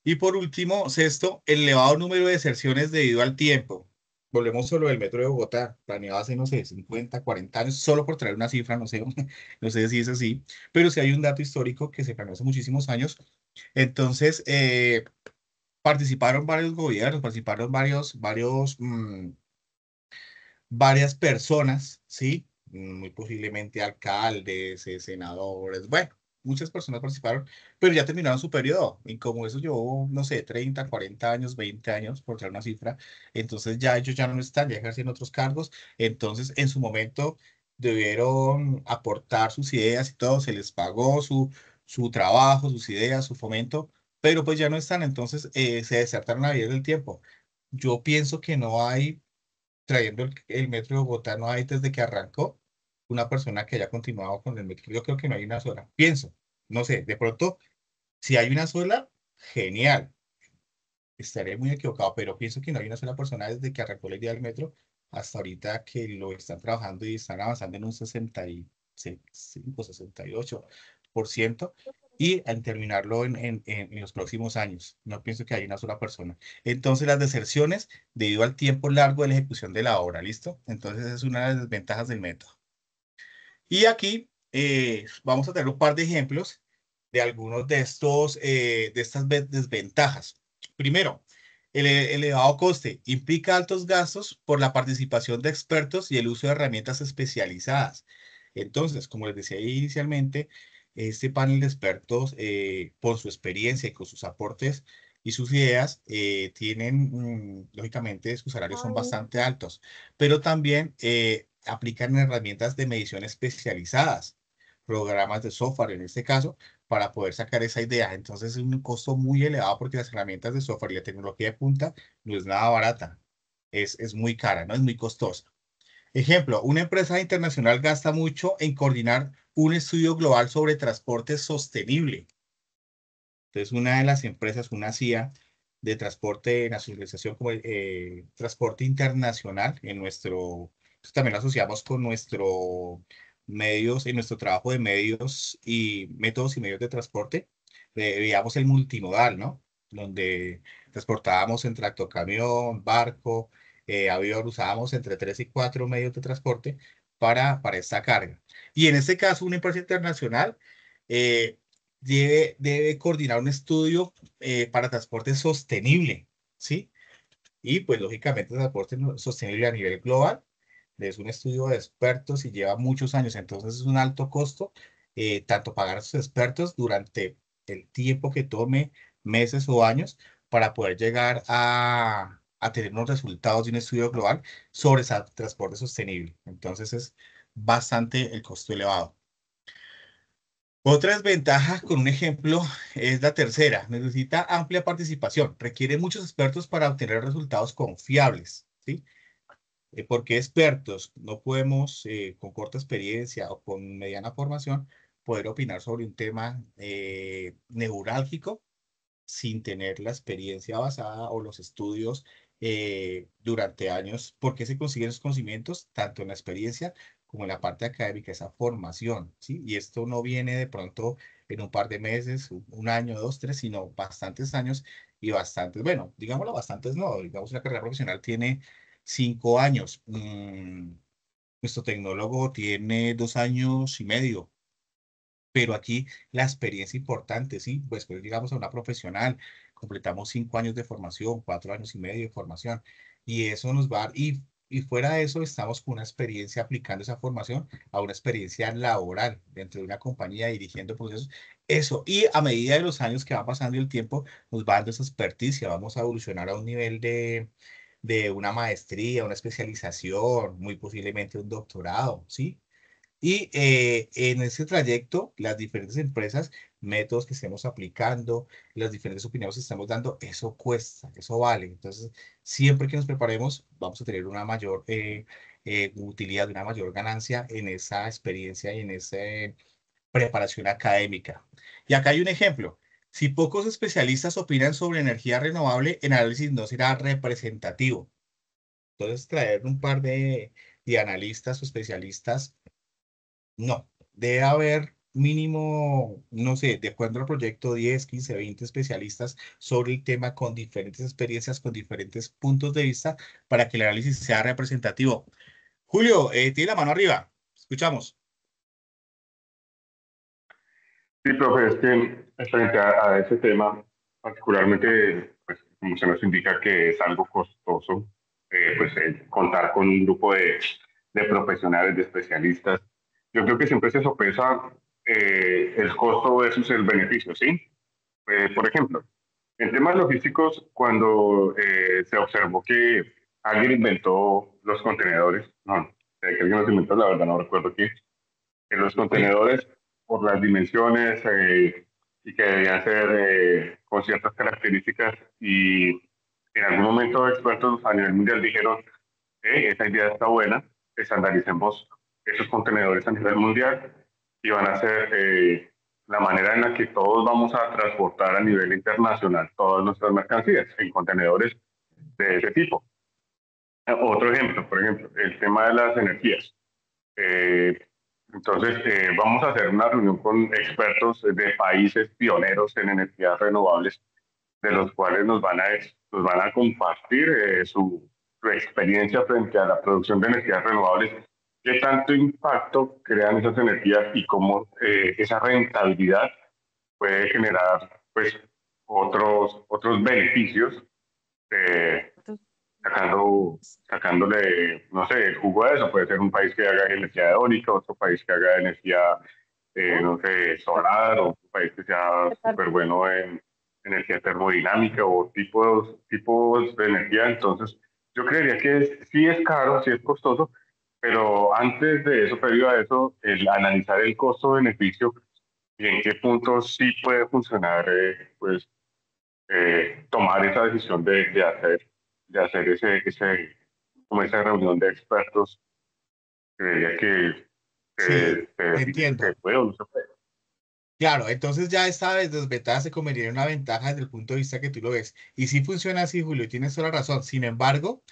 Y por último, sexto, el elevado número de deserciones debido al tiempo. Volvemos solo del metro de Bogotá, planeado hace, no sé, 50, 40 años, solo por traer una cifra, no sé, no sé si es así, pero sí hay un dato histórico que se planeó hace muchísimos años. Entonces, participaron varios gobiernos, participaron varias personas, ¿sí? Muy posiblemente alcaldes, senadores, bueno, muchas personas participaron, pero ya terminaron su periodo. Y como eso llevó, no sé, 30, 40 años, 20 años, por dar una cifra, entonces ya ellos ya no están, ya ejercen otros cargos. Entonces, en su momento, debieron aportar sus ideas y todo, se les pagó su trabajo, sus ideas, su fomento, pero pues ya no están, entonces se desertaron a vivir del tiempo. Yo pienso que no hay trayendo el metro de Bogotá, no hay desde que arrancó una persona que haya continuado con el metro. Yo creo que no hay una sola. Pienso, no sé, de pronto, si hay una sola, genial. Estaré muy equivocado, pero pienso que no hay una sola persona desde que arrancó la idea del metro hasta ahorita que lo están trabajando y están avanzando en un 65, 68% y al terminarlo en los próximos años. No pienso que haya una sola persona. Entonces, las deserciones debido al tiempo largo de la ejecución de la obra, ¿listo? Entonces, esa es una de las desventajas del método. Y aquí vamos a tener un par de ejemplos de algunos de estas desventajas. Primero, el elevado coste implica altos gastos por la participación de expertos y el uso de herramientas especializadas. Entonces, como les decía inicialmente, este panel de expertos, por su experiencia y con sus aportes, y sus ideas lógicamente, sus salarios son bastante altos, pero también aplican herramientas de medición especializadas, programas de software en este caso, para poder sacar esa idea. Entonces es un costo muy elevado porque las herramientas de software y la tecnología de punta no es nada barata, es muy cara, ¿no? Es muy costosa. Ejemplo, una empresa internacional gasta mucho en coordinar un estudio global sobre transporte sostenible. Entonces, una de las empresas, una CIA de transporte de nacionalización como transporte internacional, pues, también lo asociamos con nuestro medios, en nuestro trabajo de medios y métodos y medios de transporte, veíamos el multimodal, ¿no? Donde transportábamos en tractocamión, barco, avión, usábamos entre 3 y 4 medios de transporte para esta carga. Y en este caso, una empresa internacional eh, debe coordinar un estudio para transporte sostenible, ¿sí? Y pues lógicamente transporte sostenible a nivel global es un estudio de expertos y lleva muchos años, entonces es un alto costo, tanto pagar a esos expertos durante el tiempo que tome, meses o años, para poder llegar a tener unos resultados de un estudio global sobre ese transporte sostenible. Entonces es bastante el costo elevado. Otra desventaja, con un ejemplo, es la tercera. Necesita amplia participación. Requiere muchos expertos para obtener resultados confiables, ¿sí? ¿Por qué expertos? No podemos, con corta experiencia o con mediana formación, poder opinar sobre un tema neurálgico sin tener la experiencia basada o los estudios durante años. ¿Por qué se consiguen esos conocimientos? Tanto en la experiencia como en la parte académica, esa formación, ¿sí? Y esto no viene de pronto en un par de meses, un año, dos, tres, sino bastantes años y bastantes, bueno, digámoslo bastantes, no, digamos la carrera profesional tiene 5 años. Nuestro tecnólogo tiene 2 años y medio, pero aquí la experiencia importante, ¿sí? Pues llegamos a una profesional, completamos 5 años de formación, 4 años y medio de formación, y eso nos va a dar, y fuera de eso, estamos con una experiencia aplicando esa formación a una experiencia laboral dentro de una compañía dirigiendo procesos. Eso, y a medida de los años que va pasando y el tiempo, nos va dando esa experticia, vamos a evolucionar a un nivel de una maestría, una especialización, muy posiblemente un doctorado, ¿sí? Y en ese trayecto, las diferentes empresas, métodos que estemos aplicando, las diferentes opiniones que estamos dando, eso cuesta, eso vale. Entonces, siempre que nos preparemos, vamos a tener una mayor utilidad, una mayor ganancia en esa experiencia y en esa preparación académica. Y acá hay un ejemplo. Si pocos especialistas opinan sobre energía renovable, el análisis no será representativo. Entonces, traer un par de analistas o especialistas no, debe haber mínimo, no sé, de acuerdo al proyecto, 10, 15, 20 especialistas sobre el tema con diferentes experiencias, con diferentes puntos de vista para que el análisis sea representativo. Julio, tiene la mano arriba. Escuchamos. Sí, profe, es que frente a ese tema, particularmente, pues como se nos indica que es algo costoso, pues contar con un grupo de profesionales, de especialistas, yo creo que siempre se sopesa el costo versus el beneficio, ¿sí? Por ejemplo, en temas logísticos, cuando se observó que alguien inventó los contenedores, no, que alguien los inventó, la verdad no recuerdo quién, que los Sí. contenedores, por las dimensiones y que debían ser con ciertas características, y en algún momento expertos a nivel mundial dijeron, esa idea está buena, estandaricemos esos contenedores a nivel mundial y van a ser la manera en la que todos vamos a transportar a nivel internacional todas nuestras mercancías en contenedores de ese tipo. Otro ejemplo, por ejemplo, el tema de las energías. Eh, entonces, vamos a hacer una reunión con expertos de países pioneros en energías renovables, de los cuales nos van a compartir su experiencia frente a la producción de energías renovables, qué tanto impacto crean esas energías y cómo esa rentabilidad puede generar pues, otros beneficios eh, sacándole, no sé, el jugo a eso. Puede ser un país que haga energía eólica, otro país que haga energía, no sé, solar, o otro país que sea súper bueno energía termodinámica o tipos de energía. Entonces, yo creería que sí es caro, sí es costoso, pero antes de eso, previo a eso, el analizar el costo-beneficio y en qué puntos sí puede funcionar, pues tomar esa decisión de hacer como esa reunión de expertos, creería que Sí, se define si se entiendo. puede o no se puede. Claro, entonces ya esta desventaja se convertiría en una ventaja desde el punto de vista que tú lo ves. Y sí funciona así, Julio, tienes toda la razón. Sin embargo,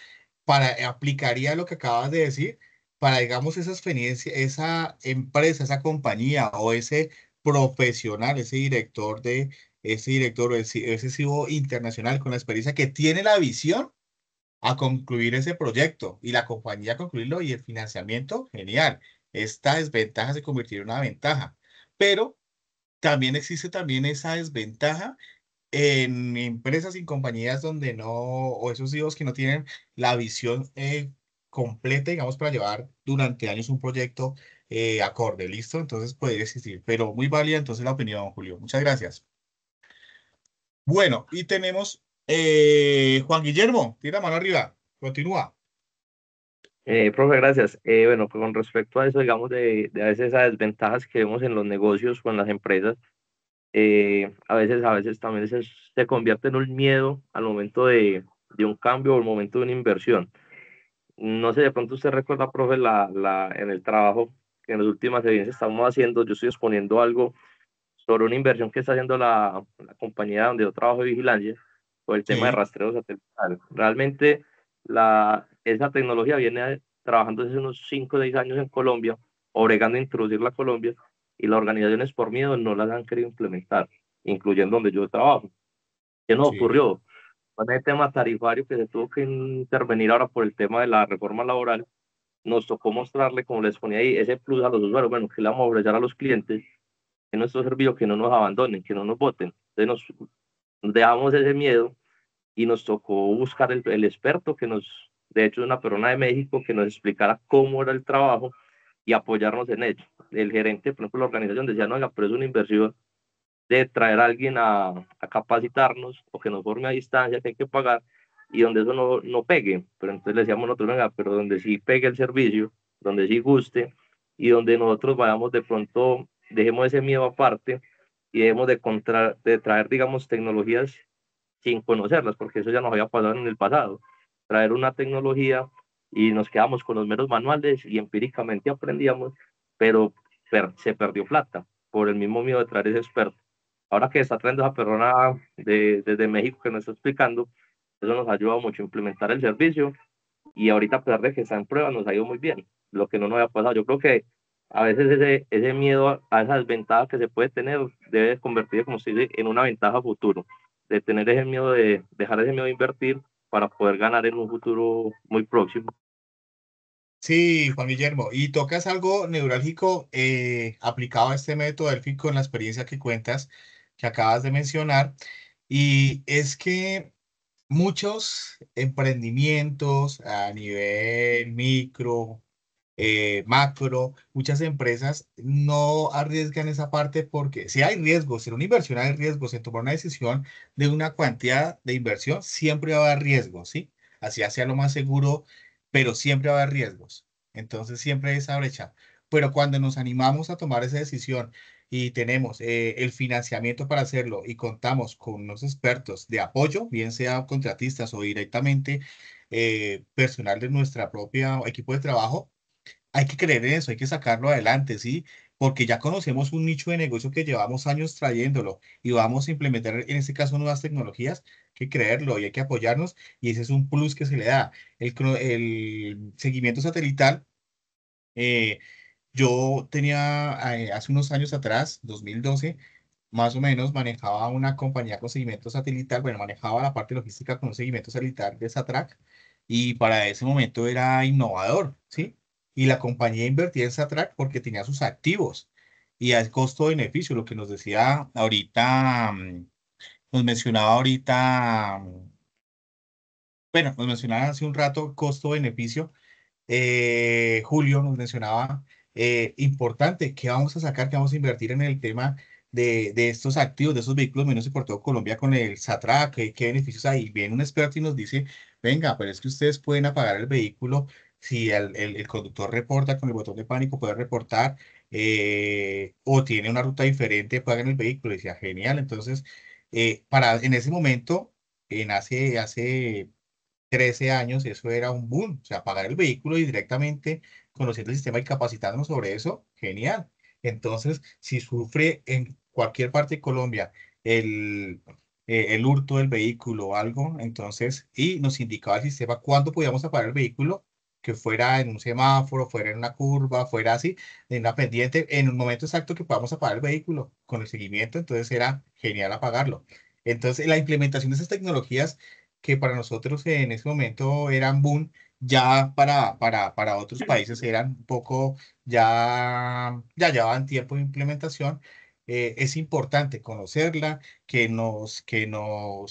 aplicaría lo que acabas de decir para, digamos, esa experiencia, esa empresa, esa compañía o ese profesional, ese director o ese CEO internacional con la experiencia que tiene la visión a concluir ese proyecto y la compañía a concluirlo y el financiamiento, genial. Esta desventaja se convertiría en una ventaja. Pero también existe también esa desventaja en empresas y compañías donde no, o esos CEOs que no tienen la visión completa, digamos, para llevar durante años un proyecto acorde, ¿listo? Entonces puede existir, pero muy válida entonces la opinión, Julio. Muchas gracias. Bueno, y tenemos Juan Guillermo, tira mano arriba, continúa. Profe, gracias. Bueno, pues con respecto a eso, digamos, de a veces esas desventajas que vemos en los negocios o en las empresas, a veces también se convierte en un miedo al momento de un cambio o al momento de una inversión. No sé, de pronto usted recuerda, profe, en el trabajo que en las últimas evidencias estamos haciendo, yo estoy exponiendo algo sobre una inversión que está haciendo la compañía donde yo trabajo de vigilancia por el tema de Sí, rastreo satelital. Realmente esa tecnología viene trabajando desde unos 5 o 6 años en Colombia, obregando a introducirla a Colombia, y las organizaciones por miedo no las han querido implementar, incluyendo donde yo trabajo. ¿Qué nos sí, ocurrió? Con el tema tarifario que se tuvo que intervenir ahora por el tema de la reforma laboral, nos tocó mostrarle, como les ponía ahí, ese plus a los usuarios, bueno, que le vamos a ofrecer a los clientes en nuestro servicio, que no nos abandonen, que no nos voten. Entonces nos dejamos ese miedo y nos tocó buscar el experto de hecho, una persona de México que nos explicara cómo era el trabajo y apoyarnos en ello. El gerente, por ejemplo, de la organización decía, no, oiga, pero es una inversión de traer a alguien a capacitarnos o que nos forme a distancia, que hay que pagar, y donde eso no pegue. Pero entonces le decíamos nosotros, venga, pero donde sí pegue el servicio, donde sí guste, y donde nosotros vayamos de pronto, dejemos ese miedo aparte y dejemos de traer, digamos, tecnologías sin conocerlas, porque eso ya nos había pasado en el pasado. Traer una tecnología y nos quedamos con los meros manuales y empíricamente aprendíamos, pero se perdió plata por el mismo miedo de traer ese experto. Ahora que está trayendo esa persona desde México que nos está explicando, eso nos ha ayudado mucho a implementar el servicio, y ahorita, a pesar de que está en prueba, nos ha ido muy bien, lo que no nos había pasado. Yo creo que a veces ese miedo a esa desventaja que se puede tener debe convertirse, como se dice, en una ventaja a futuro, de tener ese miedo, de dejar ese miedo de invertir para poder ganar en un futuro muy próximo. sí, Juan Guillermo. Y tocas algo neurálgico aplicado a este método élfico en la experiencia que cuentas, que acabas de mencionar. Y es que muchos emprendimientos a nivel micro, macro, muchas empresas no arriesgan esa parte porque si hay riesgos, en una inversión hay riesgos, en tomar una decisión de una cuantía de inversión, siempre va a haber riesgos, ¿sí? Así sea lo más seguro, pero siempre va a haber riesgos. Entonces siempre hay esa brecha. Pero cuando nos animamos a tomar esa decisión y tenemos el financiamiento para hacerlo y contamos con unos expertos de apoyo, bien sea contratistas o directamente personal de nuestra propia equipo de trabajo, hay que creer en eso, hay que sacarlo adelante, ¿sí? Porque ya conocemos un nicho de negocio que llevamos años trayéndolo y vamos a implementar en este caso nuevas tecnologías, hay que creerlo y hay que apoyarnos y ese es un plus que se le da. El seguimiento satelital, eh, yo tenía hace unos años atrás, 2012, más o menos manejaba una compañía con seguimiento satelital, bueno, manejaba la parte logística con un seguimiento satelital de Satrac y para ese momento era innovador, ¿sí? Y la compañía invertía en Satrac porque tenía sus activos y al costo-beneficio, lo que nos decía ahorita, nos mencionaba ahorita, bueno, nos mencionaba hace un rato costo-beneficio. Julio nos mencionaba, importante, que vamos a sacar, que vamos a invertir en el tema de estos activos, de esos vehículos menos por todo Colombia con el SATRA, qué beneficios hay. Viene un experto y nos dice, venga, pero es que ustedes pueden apagar el vehículo si el conductor reporta con el botón de pánico, puede reportar, o tiene una ruta diferente, pagan el vehículo. Y decía, genial. Entonces, en ese momento, hace 13 años, eso era un boom. O sea, pagar el vehículo y directamente conociendo el sistema y capacitándonos sobre eso, genial. Entonces, si sufre en cualquier parte de Colombia el, el hurto del vehículo o algo, entonces, y nos indicaba el sistema cuándo podíamos apagar el vehículo, que fuera en un semáforo, fuera en una curva, fuera así, en una pendiente, en un momento exacto que podamos apagar el vehículo con el seguimiento, entonces era genial apagarlo. Entonces, la implementación de esas tecnologías que para nosotros en ese momento eran boom, ya para otros países eran un poco, ya llevaban tiempo de implementación. Es importante conocerla, que nos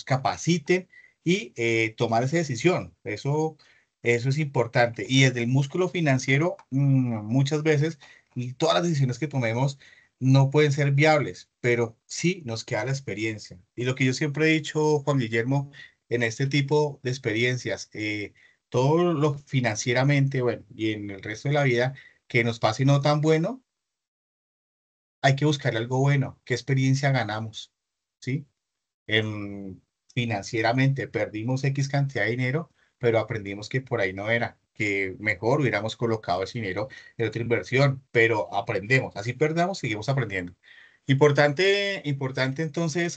capaciten y tomar esa decisión. Eso es importante. Y desde el músculo financiero, muchas veces, y todas las decisiones que tomemos no pueden ser viables, pero sí nos queda la experiencia. Y lo que yo siempre he dicho, Juan Guillermo, en este tipo de experiencias, todo lo financieramente, bueno, y en el resto de la vida, que nos pase no tan bueno, hay que buscar algo bueno. ¿Qué experiencia ganamos? ¿Sí? Financieramente perdimos X cantidad de dinero, pero aprendimos que por ahí no era, que mejor hubiéramos colocado ese dinero en otra inversión, pero aprendemos. Así perdamos, seguimos aprendiendo. Importante entonces,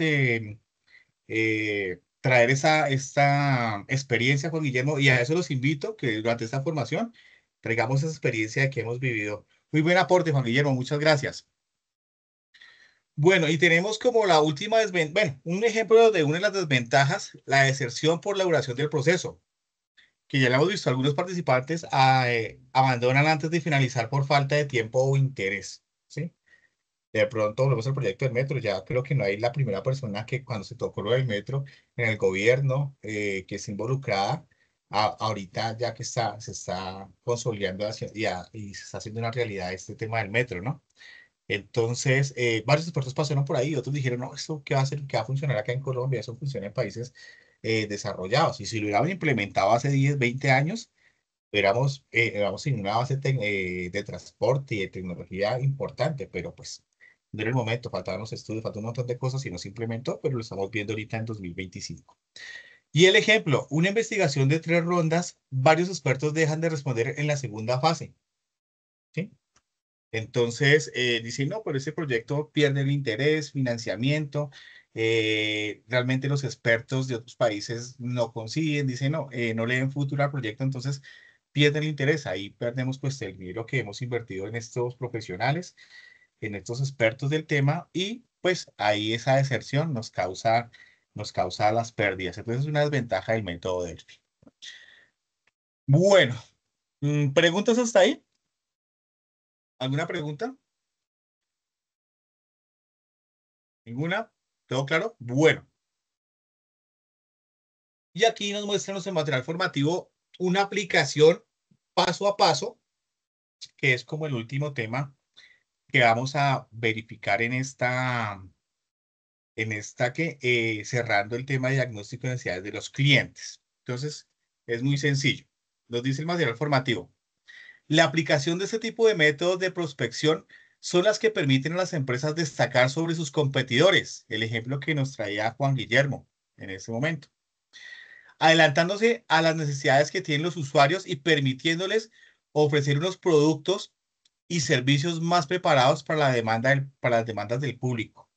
traer esta experiencia, Juan Guillermo, y a eso los invito, que durante esta formación traigamos esa experiencia que hemos vivido. Muy buen aporte, Juan Guillermo, muchas gracias. Bueno, y tenemos como la última bueno, un ejemplo de una de las desventajas, la deserción por la duración del proceso, que ya lo hemos visto, algunos participantes abandonan antes de finalizar por falta de tiempo o interés, ¿sí? De pronto volvemos al proyecto del metro, ya creo que no hay la primera persona que cuando se tocó lo del metro en el gobierno que está involucrada, ahorita ya que se está consolidando y se está haciendo una realidad este tema del metro, ¿no? Entonces, varios expertos pasaron por ahí y otros dijeron, no, esto qué va a hacer, qué va a funcionar acá en Colombia, eso funciona en países desarrollados. Y si lo hubieran implementado hace 10 20 años, éramos en una base de transporte y de tecnología importante, pero pues no era el momento, faltaban los estudios, faltaba un montón de cosas y no se implementó, pero lo estamos viendo ahorita en 2025. Y el ejemplo, una investigación de 3 rondas, varios expertos dejan de responder en la segunda fase, ¿sí? Entonces, dicen, no, pero ese proyecto pierde el interés, financiamiento, realmente los expertos de otros países no consiguen, dicen, no, no le den futuro al proyecto, entonces pierden el interés, ahí perdemos pues el dinero que hemos invertido en estos profesionales, en estos expertos del tema, y pues ahí esa deserción nos causa las pérdidas, entonces es una desventaja del método Delphi. Bueno, ¿preguntas hasta ahí? ¿Alguna pregunta? ¿Ninguna? ¿Todo claro? Bueno. Y aquí nos muestra nuestro material formativo una aplicación paso a paso, que es como el último tema que vamos a verificar en esta cerrando el tema de diagnóstico de necesidades de los clientes. Entonces, es muy sencillo. Nos dice el material formativo. La aplicación de este tipo de métodos de prospección son las que permiten a las empresas destacar sobre sus competidores. El ejemplo que nos traía Juan Guillermo en este momento, adelantándose a las necesidades que tienen los usuarios y permitiéndoles ofrecer unos productos y servicios más preparados para las demandas del público.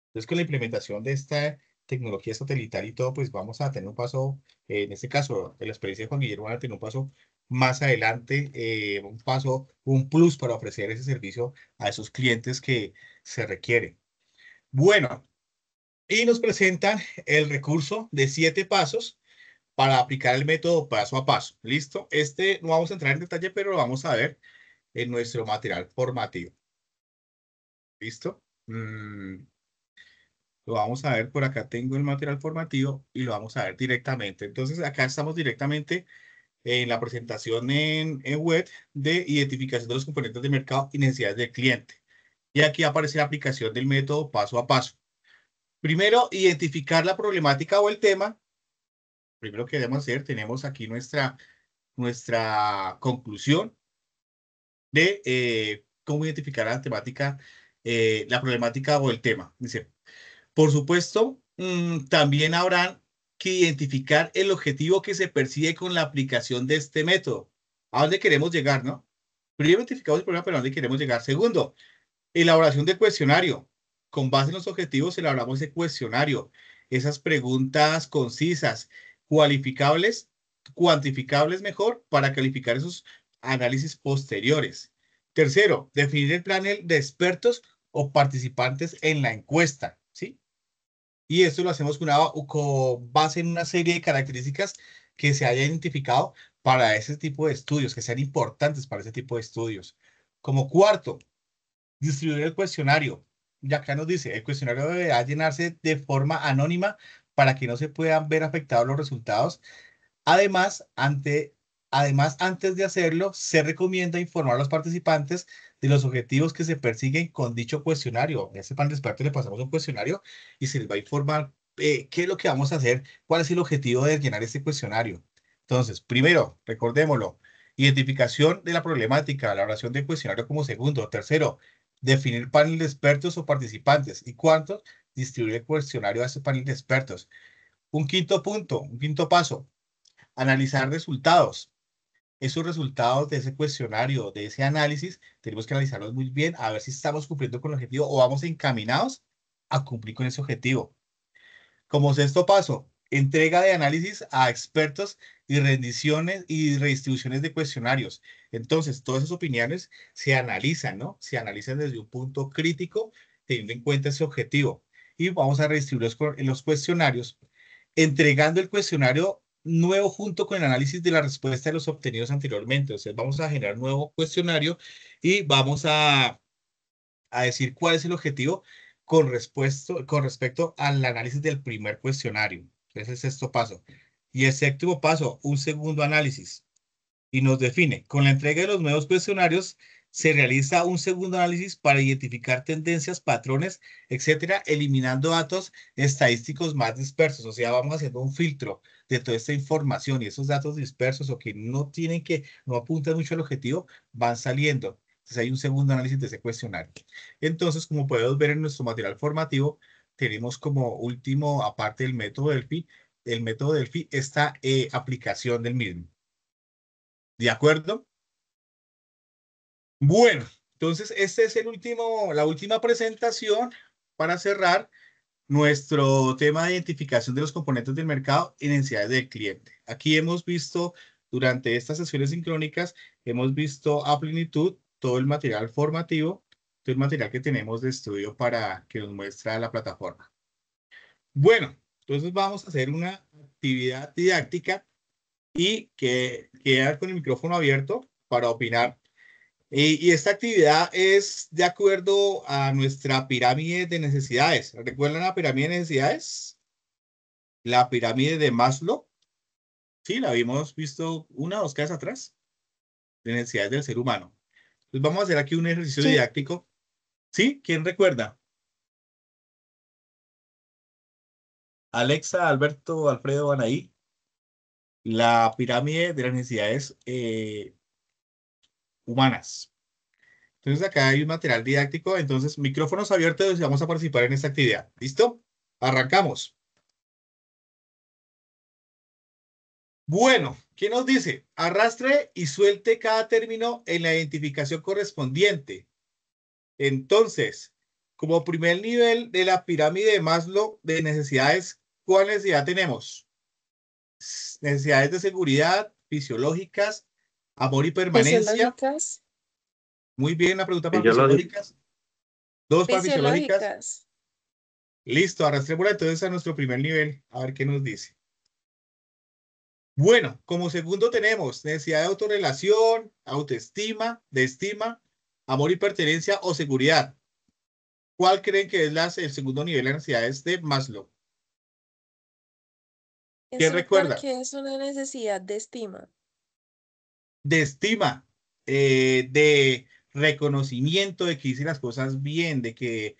Entonces, con la implementación de esta tecnología satelital y todo, pues vamos a tener un paso, en este caso, en la experiencia de Juan Guillermo, van a tener un paso más adelante, un plus para ofrecer ese servicio a esos clientes que se requieren. Bueno, y nos presentan el recurso de 7 pasos para aplicar el método paso a paso. ¿Listo? No vamos a entrar en detalle, pero lo vamos a ver en nuestro material formativo. ¿Listo? Lo vamos a ver, por acá tengo el material formativo y lo vamos a ver directamente. Entonces, acá estamos directamente en la presentación en web de identificación de los componentes de mercado y necesidades del cliente. Y aquí aparece la aplicación del método paso a paso. Primero, identificar la problemática o el tema. Primero que debemos hacer, tenemos aquí nuestra conclusión de cómo identificar la temática, la problemática o el tema. Dice, por supuesto, también habrán que identificar el objetivo que se persigue con la aplicación de este método. ¿A dónde queremos llegar, no? Primero identificamos el problema, pero ¿a dónde queremos llegar? Segundo, elaboración de cuestionario. Con base en los objetivos, elaboramos ese cuestionario. Esas preguntas concisas, cualificables, cuantificables mejor, para calificar esos análisis posteriores. Tercero, definir el panel de expertos o participantes en la encuesta, ¿sí? Y esto lo hacemos con base en una serie de características que se haya identificado para ese tipo de estudios, que sean importantes para ese tipo de estudios. Como cuarto, distribuir el cuestionario. Y acá nos dice, el cuestionario deberá llenarse de forma anónima para que no se puedan ver afectados los resultados. Además, antes de hacerlo, se recomienda informar a los participantes de los objetivos que se persiguen con dicho cuestionario. A ese panel de expertos le pasamos un cuestionario y se les va a informar qué es lo que vamos a hacer, cuál es el objetivo de llenar este cuestionario. Entonces, primero, recordémoslo, identificación de la problemática, la elaboración del cuestionario como segundo. Tercero, definir panel de expertos o participantes. Y cuarto, distribuir el cuestionario a ese panel de expertos. Un quinto punto, un quinto paso, analizar resultados. Esos resultados de ese cuestionario, de ese análisis, tenemos que analizarlos muy bien, a ver si estamos cumpliendo con el objetivo o vamos encaminados a cumplir con ese objetivo. Como sexto paso, entrega de análisis a expertos y rendiciones y redistribuciones de cuestionarios. Entonces, todas esas opiniones se analizan, ¿no? Se analizan desde un punto crítico, teniendo en cuenta ese objetivo. Y vamos a redistribuir los cuestionarios, entregando el cuestionario nuevo junto con el análisis de la respuesta de los obtenidos anteriormente. O sea, vamos a generar un nuevo cuestionario y vamos a decir cuál es el objetivo con respecto al análisis del primer cuestionario. Ese es el sexto paso. Y el séptimo paso, un segundo análisis. Y nos define, con la entrega de los nuevos cuestionarios, se realiza un segundo análisis para identificar tendencias, patrones, etcétera, eliminando datos estadísticos más dispersos. O sea, vamos haciendo un filtro de toda esta información y esos datos dispersos o que no apuntan mucho al objetivo, van saliendo. Entonces hay un segundo análisis de ese cuestionario. Entonces, como podemos ver en nuestro material formativo, tenemos como último, aparte del método Delphi, el método Delphi, esta aplicación del mismo. ¿De acuerdo? Bueno, entonces este es la última presentación para cerrar nuestro tema de identificación de los componentes del mercado y necesidades del cliente. Aquí hemos visto durante estas sesiones sincrónicas, hemos visto a plenitud todo el material formativo, todo el material que tenemos de estudio para que nos muestra la plataforma. Bueno, entonces vamos a hacer una actividad didáctica y que queda con el micrófono abierto para opinar. Y esta actividad es de acuerdo a nuestra pirámide de necesidades. ¿Recuerdan la pirámide de necesidades? La pirámide de Maslow. Sí, la habíamos visto una o dos clases atrás, de necesidades del ser humano. Entonces vamos a hacer aquí un ejercicio Sí. didáctico. ¿Sí? ¿Quién recuerda? Alexa, Alberto, Alfredo, van ahí. La pirámide de las necesidades humanas. Entonces acá hay un material didáctico, entonces micrófonos abiertos y vamos a participar en esta actividad. ¿Listo? Arrancamos. Bueno, ¿qué nos dice? Arrastre y suelte cada término en la identificación correspondiente. Entonces, como primer nivel de la pirámide de Maslow de necesidades, ¿cuál necesidad tenemos? Necesidades de seguridad, fisiológicas, amor y permanencia. Fisiológicas. Muy bien, la pregunta para Fisiológico. fisiológicas. Dos para fisiológicas. Fisiológicas. Listo, arrastremos entonces a nuestro primer nivel, a ver qué nos dice. Bueno, como segundo tenemos necesidad de autorrelación, autoestima, de estima, amor y pertenencia o seguridad. ¿Cuál creen que es el segundo nivel de necesidades de Maslow? ¿Quién Eso recuerda? porque es una necesidad de estima. De estima, de reconocimiento de que hice las cosas bien, de que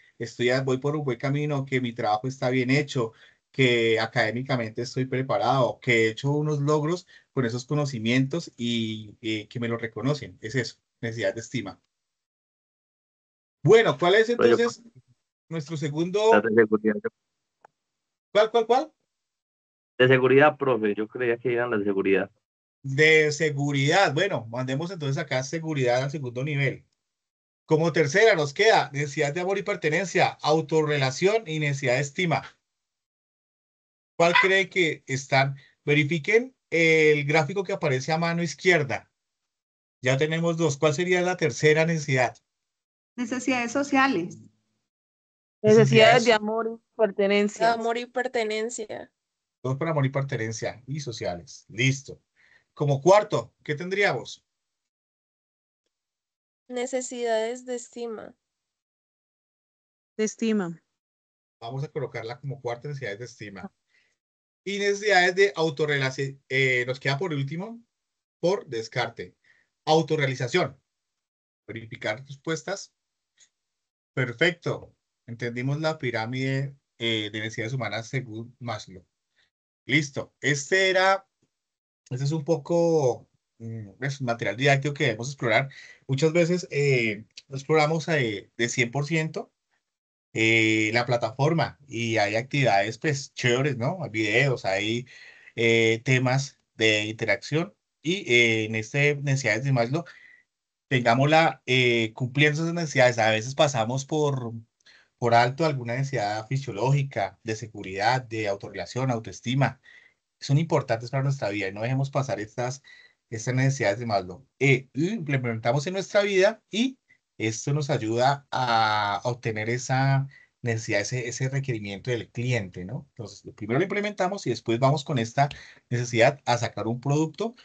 voy por un buen camino, que mi trabajo está bien hecho, que académicamente estoy preparado, que he hecho unos logros con esos conocimientos y que me lo reconocen. Es eso, necesidad de estima. Bueno, ¿cuál es Pero yo entonces nuestro las segundo? de seguridad, ¿Cuál? de seguridad, profe, yo creía que eran las de seguridad. De seguridad. Bueno, mandemos entonces acá seguridad al segundo nivel. Como tercera nos queda necesidad de amor y pertenencia, autorrelación y necesidad de estima. ¿Cuál cree que están? Verifiquen el gráfico que aparece a mano izquierda. Ya tenemos dos. ¿Cuál sería la tercera necesidad? Necesidades sociales. Necesidades de Necesidades, amor y pertenencia. Amor y pertenencia. dos para amor y pertenencia y sociales. Listo. Como cuarto, ¿qué tendríamos? Necesidades de estima. De estima. Vamos a colocarla como cuarta necesidades de estima. Y necesidades de autorrelación. Nos queda por último, por descarte. Autorrealización. Verificar respuestas. Perfecto. Entendimos la pirámide de necesidades humanas según Maslow. Listo. Este es un poco es un material didáctico que debemos explorar. Muchas veces exploramos de 100% la plataforma y hay actividades pues chéveres, ¿no? Hay videos, hay temas de interacción y en este necesidades de Maslow tengámosla cumpliendo esas necesidades. A veces pasamos por alto alguna necesidad fisiológica, de seguridad, de autorrelación, autoestima. Son importantes para nuestra vida y no dejemos pasar estas necesidades de Maslow. Y implementamos en nuestra vida y esto nos ayuda a obtener esa necesidad, ese requerimiento del cliente, ¿no? Entonces, primero lo implementamos y después vamos con esta necesidad a sacar un producto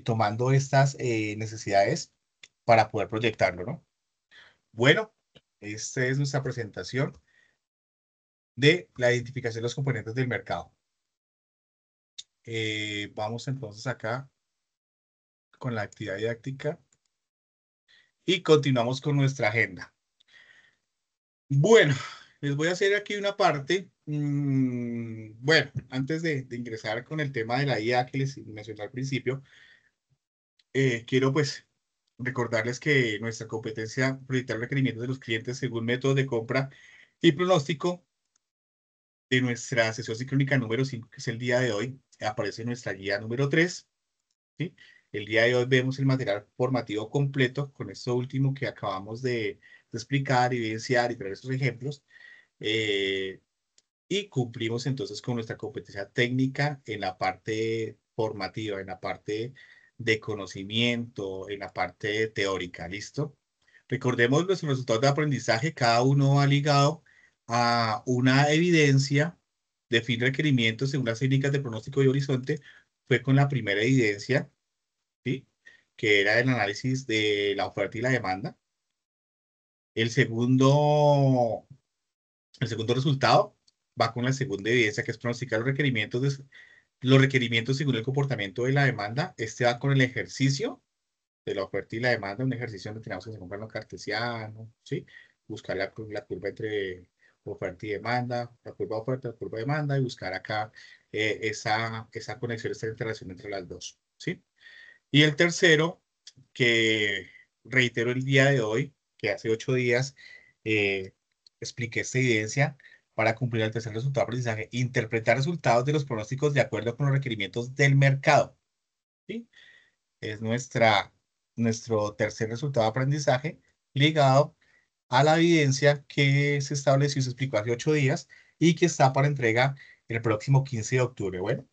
tomando estas necesidades para poder proyectarlo, ¿no? Bueno, esta es nuestra presentación de la identificación de los componentes del mercado. Vamos entonces acá con la actividad didáctica y continuamos con nuestra agenda. Bueno, les voy a hacer aquí una parte. Bueno, antes de ingresar con el tema de la IA que les mencioné al principio, quiero pues recordarles que nuestra competencia proyectar requerimientos de los clientes según métodos de compra y pronóstico de nuestra sesión sincrónica número 5, que es el día de hoy, aparece en nuestra guía número 3. ¿Sí? El día de hoy vemos el material formativo completo con esto último que acabamos de explicar, evidenciar y traer estos ejemplos. Y cumplimos entonces con nuestra competencia técnica en la parte formativa, en la parte de conocimiento, en la parte teórica. ¿Listo? Recordemos nuestros resultados de aprendizaje, cada uno va ligado a una evidencia, define requerimientos según las técnicas de pronóstico y horizonte, fue con la primera evidencia, ¿sí? Que era el análisis de la oferta y la demanda. El segundo resultado va con la segunda evidencia, que es pronosticar los requerimientos según el comportamiento de la demanda. Este va con el ejercicio de la oferta y la demanda, un ejercicio donde tenemos que hacer un plano cartesiano, ¿sí? Buscar la curva entre oferta y demanda, la curva de oferta, la curva de demanda, y buscar acá esa conexión, esta interacción entre las dos, ¿sí? Y el tercero, que reitero el día de hoy, que hace 8 días expliqué esta evidencia para cumplir el tercer resultado de aprendizaje, interpretar resultados de los pronósticos de acuerdo con los requerimientos del mercado. ¿Sí? Es nuestro tercer resultado de aprendizaje ligado a la evidencia que se estableció y se explicó hace 8 días y que está para entrega el próximo 15 de octubre. Bueno,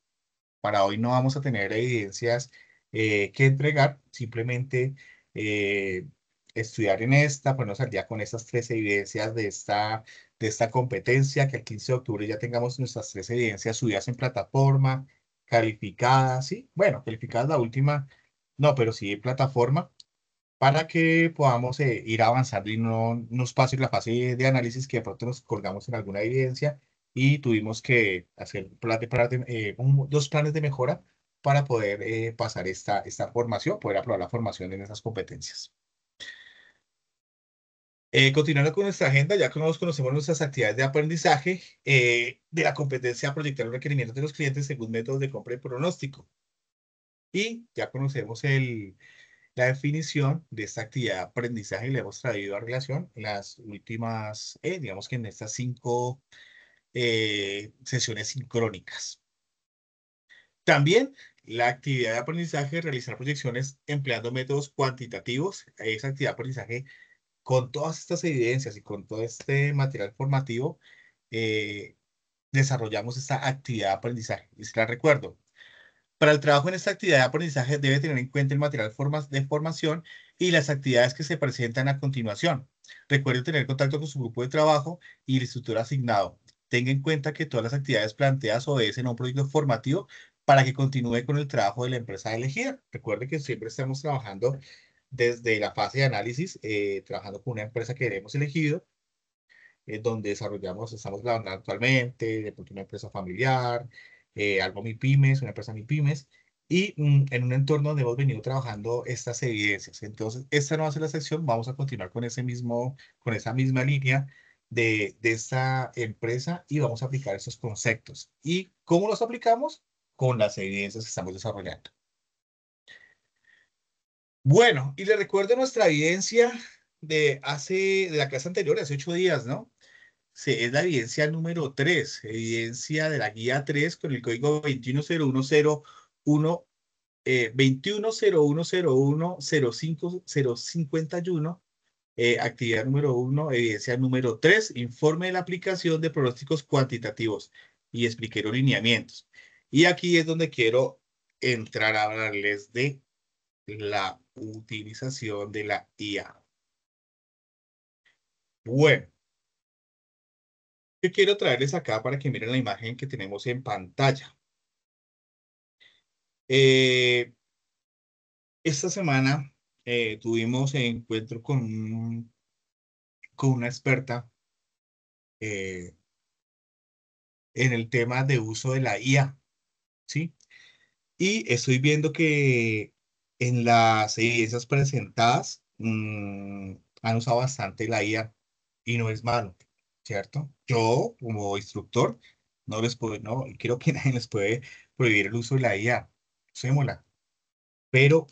para hoy no vamos a tener evidencias que entregar, simplemente eh, estudiar en esta, ponernos al día con estas 3 evidencias de esta competencia, que el 15 de octubre ya tengamos nuestras 3 evidencias subidas en plataforma, calificadas, ¿sí? Bueno, calificadas la última, no, pero sí en plataforma, para que podamos ir avanzando y no nos pase la fase de análisis que de pronto nos colgamos en alguna evidencia y tuvimos que hacer dos planes de mejora para poder pasar esta formación, poder aprobar la formación en esas competencias. Continuando con nuestra agenda, ya que nos conocemos nuestras actividades de aprendizaje, de la competencia a proyectar los requerimientos de los clientes según métodos de compra y pronóstico. Y ya conocemos la definición de esta actividad de aprendizaje y le hemos traído a relación en las últimas, digamos que en estas 5 sesiones sincrónicas. También la actividad de aprendizaje, realizar proyecciones empleando métodos cuantitativos. Esa actividad de aprendizaje, con todas estas evidencias y con todo este material formativo, eh, desarrollamos esta actividad de aprendizaje. Y se la recuerdo. Para el trabajo en esta actividad de aprendizaje debe tener en cuenta el material de formación y las actividades que se presentan a continuación. Recuerde tener contacto con su grupo de trabajo y el instructor asignado. Tenga en cuenta que todas las actividades planteadas obedecen a un proyecto formativo para que continúe con el trabajo de la empresa elegida. Recuerde que siempre estamos trabajando desde la fase de análisis, trabajando con una empresa que hemos elegido, donde estamos trabajando actualmente, de pronto una empresa familiar, algo MIPYMES, una empresa MIPYMES, y en un entorno donde hemos venido trabajando estas evidencias. Entonces, esta no va a ser la sección, vamos a continuar con con esa misma línea de esta empresa y vamos a aplicar esos conceptos. ¿Y cómo los aplicamos? Con las evidencias que estamos desarrollando. Bueno, y le recuerdo nuestra evidencia de la clase anterior, hace 8 días, ¿no? Sí, es la evidencia número 3, evidencia de la guía 3 con el código 210101, 2101010551, actividad número 1, evidencia número 3, informe de la aplicación de pronósticos cuantitativos y expliqué los lineamientos. Y aquí es donde quiero entrar a hablarles de la utilización de la IA. Bueno. Yo quiero traerles acá para que miren la imagen que tenemos en pantalla. Esta semana tuvimos encuentro con una experta en el tema de uso de la IA, ¿sí? Y estoy viendo que en las evidencias presentadas han usado bastante la IA y no es malo, ¿cierto? Yo, como instructor, no creo que nadie les puede prohibir el uso de la IA. Usémosla, pero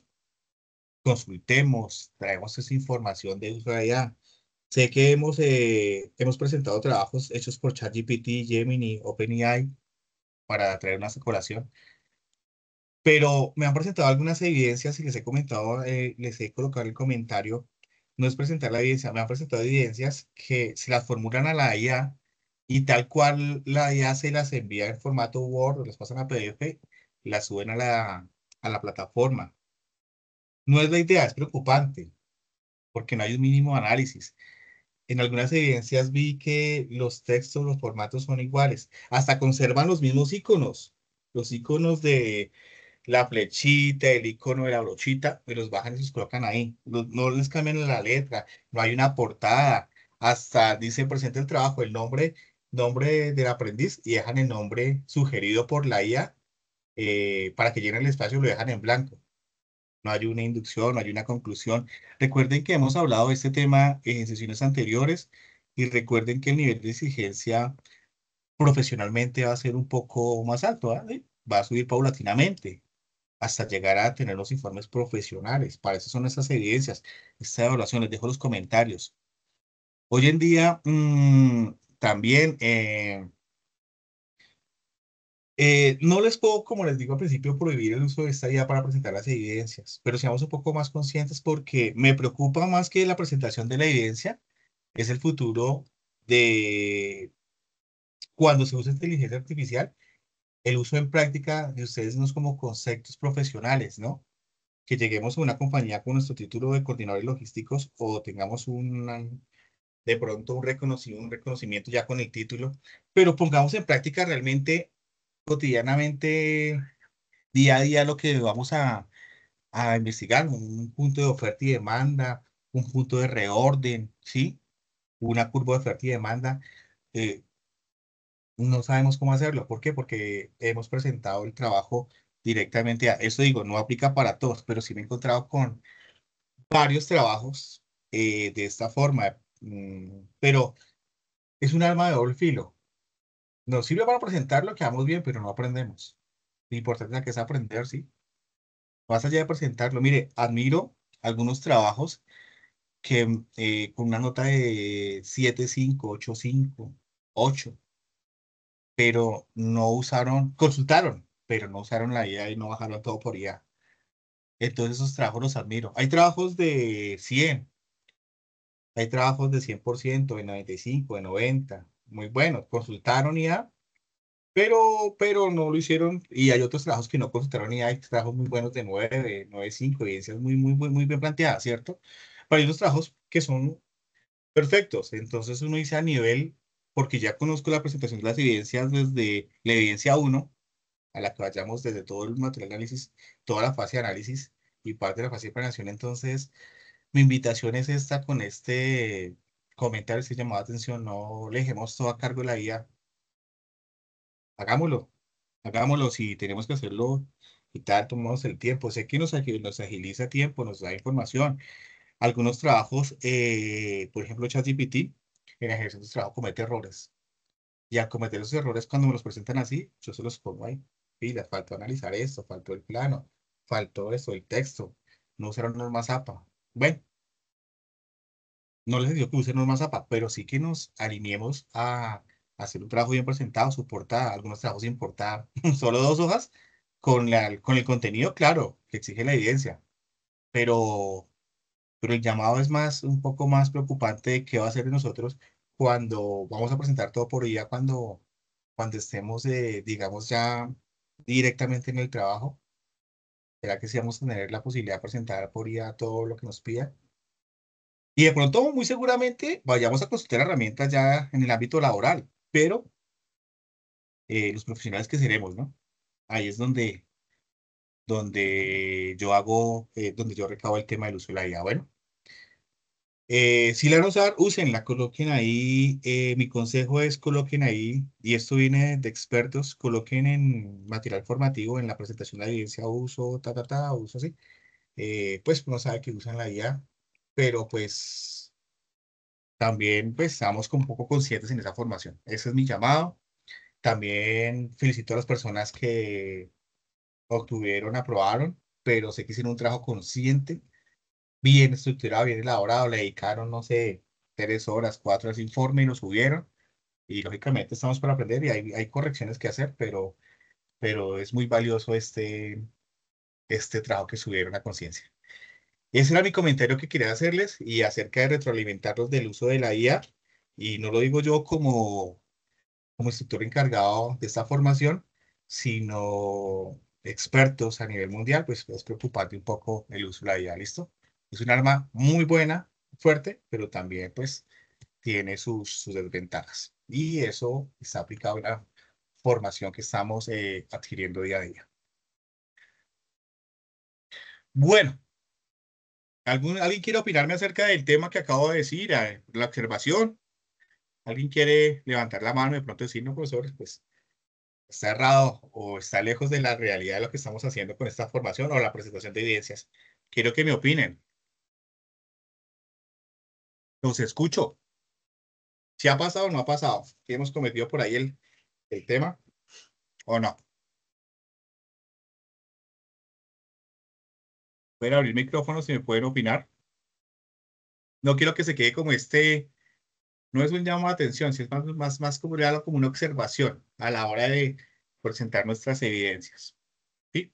consultemos, traemos esa información de uso de la IA. Sé que hemos presentado trabajos hechos por ChatGPT, Gemini, OpenAI para traer una colación, pero me han presentado algunas evidencias y les he comentado, les he colocado el comentario. No es presentar la evidencia, me han presentado evidencias que se las formulan a la IA y tal cual la IA se las envía en formato Word o las pasan a PDF, las suben a la plataforma. No es la idea, es preocupante porque no hay un mínimo análisis. En algunas evidencias vi que los textos, los formatos son iguales. Hasta conservan los mismos iconos. Los iconos de la flechita, el icono de la brochita, me los bajan y los colocan ahí. No les cambian la letra, no hay una portada. Hasta dice presente el trabajo, el nombre del aprendiz y dejan el nombre sugerido por la IA, para que llenen el espacio, lo dejan en blanco. No hay una inducción, no hay una conclusión. Recuerden que hemos hablado de este tema en sesiones anteriores y recuerden que el nivel de exigencia profesionalmente va a ser un poco más alto, ¿ah? Va a subir paulatinamente hasta llegar a tener los informes profesionales. Para eso son estas evidencias, esta evaluación. Les dejo los comentarios. Hoy en día también no les puedo, como les digo al principio, prohibir el uso de esta guía para presentar las evidencias, pero seamos un poco más conscientes porque me preocupa más que la presentación de la evidencia, es el futuro de cuando se usa inteligencia artificial, el uso en práctica de ustedes no es como conceptos profesionales, ¿no? Que lleguemos a una compañía con nuestro título de coordinadores logísticos o tengamos de pronto un reconocimiento ya con el título, pero pongamos en práctica realmente cotidianamente día a día lo que vamos a investigar, un punto de oferta y demanda, un punto de reorden, ¿sí? Una curva de oferta y demanda. eh, no sabemos cómo hacerlo. ¿Por qué? Porque hemos presentado el trabajo directamente a eso. Digo, no aplica para todos, pero sí me he encontrado con varios trabajos de esta forma. pero es un arma de doble filo. Nos sirve para presentarlo, quedamos bien, pero no aprendemos. Lo importante es aprender, ¿sí? Más allá de presentarlo, mire, admiro algunos trabajos que con una nota de 7,5, 8,5, 8, pero no usaron, consultaron, pero no usaron la IA y no bajaron todo por IA. Entonces esos trabajos los admiro. Hay trabajos de 100, hay trabajos de 100%, de 95, de 90, muy buenos. Consultaron IA, pero no lo hicieron. Y hay otros trabajos que no consultaron IA, hay trabajos muy buenos de 9, 9,5, evidencias muy bien planteadas, ¿cierto? Pero hay otros trabajos que son perfectos. Entonces uno dice a nivel, porque ya conozco la presentación de las evidencias desde la evidencia uno a la que vayamos desde todo el material de análisis, toda la fase de análisis y parte de la fase de planeación. Entonces, mi invitación es esta con este comentario, este llamado de atención, no le dejemos todo a cargo de la IA. Hagámoslo, hagámoslo si tenemos que hacerlo y tal, tomamos el tiempo. Sé que nos agiliza tiempo, nos da información. Algunos trabajos, por ejemplo, ChatGPT, en ejercicio de trabajo comete errores. Y al cometer esos errores, cuando me los presentan así, yo se los pongo ahí. Pila, faltó analizar esto, faltó el plano, faltó esto, el texto, no usaron normas APA. Bueno, no les digo que usen normas APA, pero sí que nos alineemos a hacer un trabajo bien presentado, su portada, algunos trabajos sin portada, solo 2 hojas, con el contenido claro, que exige la evidencia. Pero el llamado es un poco más preocupante de qué va a hacer de nosotros cuando vamos a presentar todo por IA, cuando estemos, digamos, ya directamente en el trabajo. ¿Será que sí vamos a tener la posibilidad de presentar por IA todo lo que nos pida? Y de pronto, muy seguramente, vayamos a consultar herramientas ya en el ámbito laboral, pero los profesionales que seremos, ¿no? Ahí es donde yo recabo el tema del uso de la IA. Bueno. Si la van a usar, úsenla, coloquen ahí. Mi consejo es coloquen ahí, y esto viene de expertos, coloquen en material formativo, en la presentación de la evidencia, uso, uso así. Pues uno sabe que usan la IA, pero pues también pues estamos un poco conscientes en esa formación. Ese es mi llamado. También felicito a las personas que obtuvieron, aprobaron, pero sé que hicieron un trabajo consciente bien estructurado, bien elaborado, le dedicaron, no sé, 3 horas, 4 horas de informe y lo subieron. Y lógicamente estamos para aprender y hay correcciones que hacer, pero es muy valioso este trabajo que subieron a conciencia. Ese era mi comentario que quería hacerles y acerca de retroalimentarlos del uso de la IA. Y no lo digo yo como instructor encargado de esta formación, sino expertos a nivel mundial, pues es preocupante un poco el uso de la IA, ¿listo? Es un arma muy buena, fuerte, pero también pues tiene sus desventajas. Y eso está aplicado en la formación que estamos adquiriendo día a día. Bueno, ¿alguien quiere opinarme acerca del tema que acabo de decir, la observación? ¿Alguien quiere levantar la mano y de pronto decir, no, profesor, pues está errado o está lejos de la realidad de lo que estamos haciendo con esta formación o la presentación de evidencias? Quiero que me opinen. Los escucho. ¿Si ha pasado o no ha pasado? ¿Si hemos cometido por ahí el tema o no? Pueden abrir micrófonos y me pueden opinar. No quiero que se quede como no es un llamado de atención, sino es más como, algo como una observación a la hora de presentar nuestras evidencias. ¿Sí?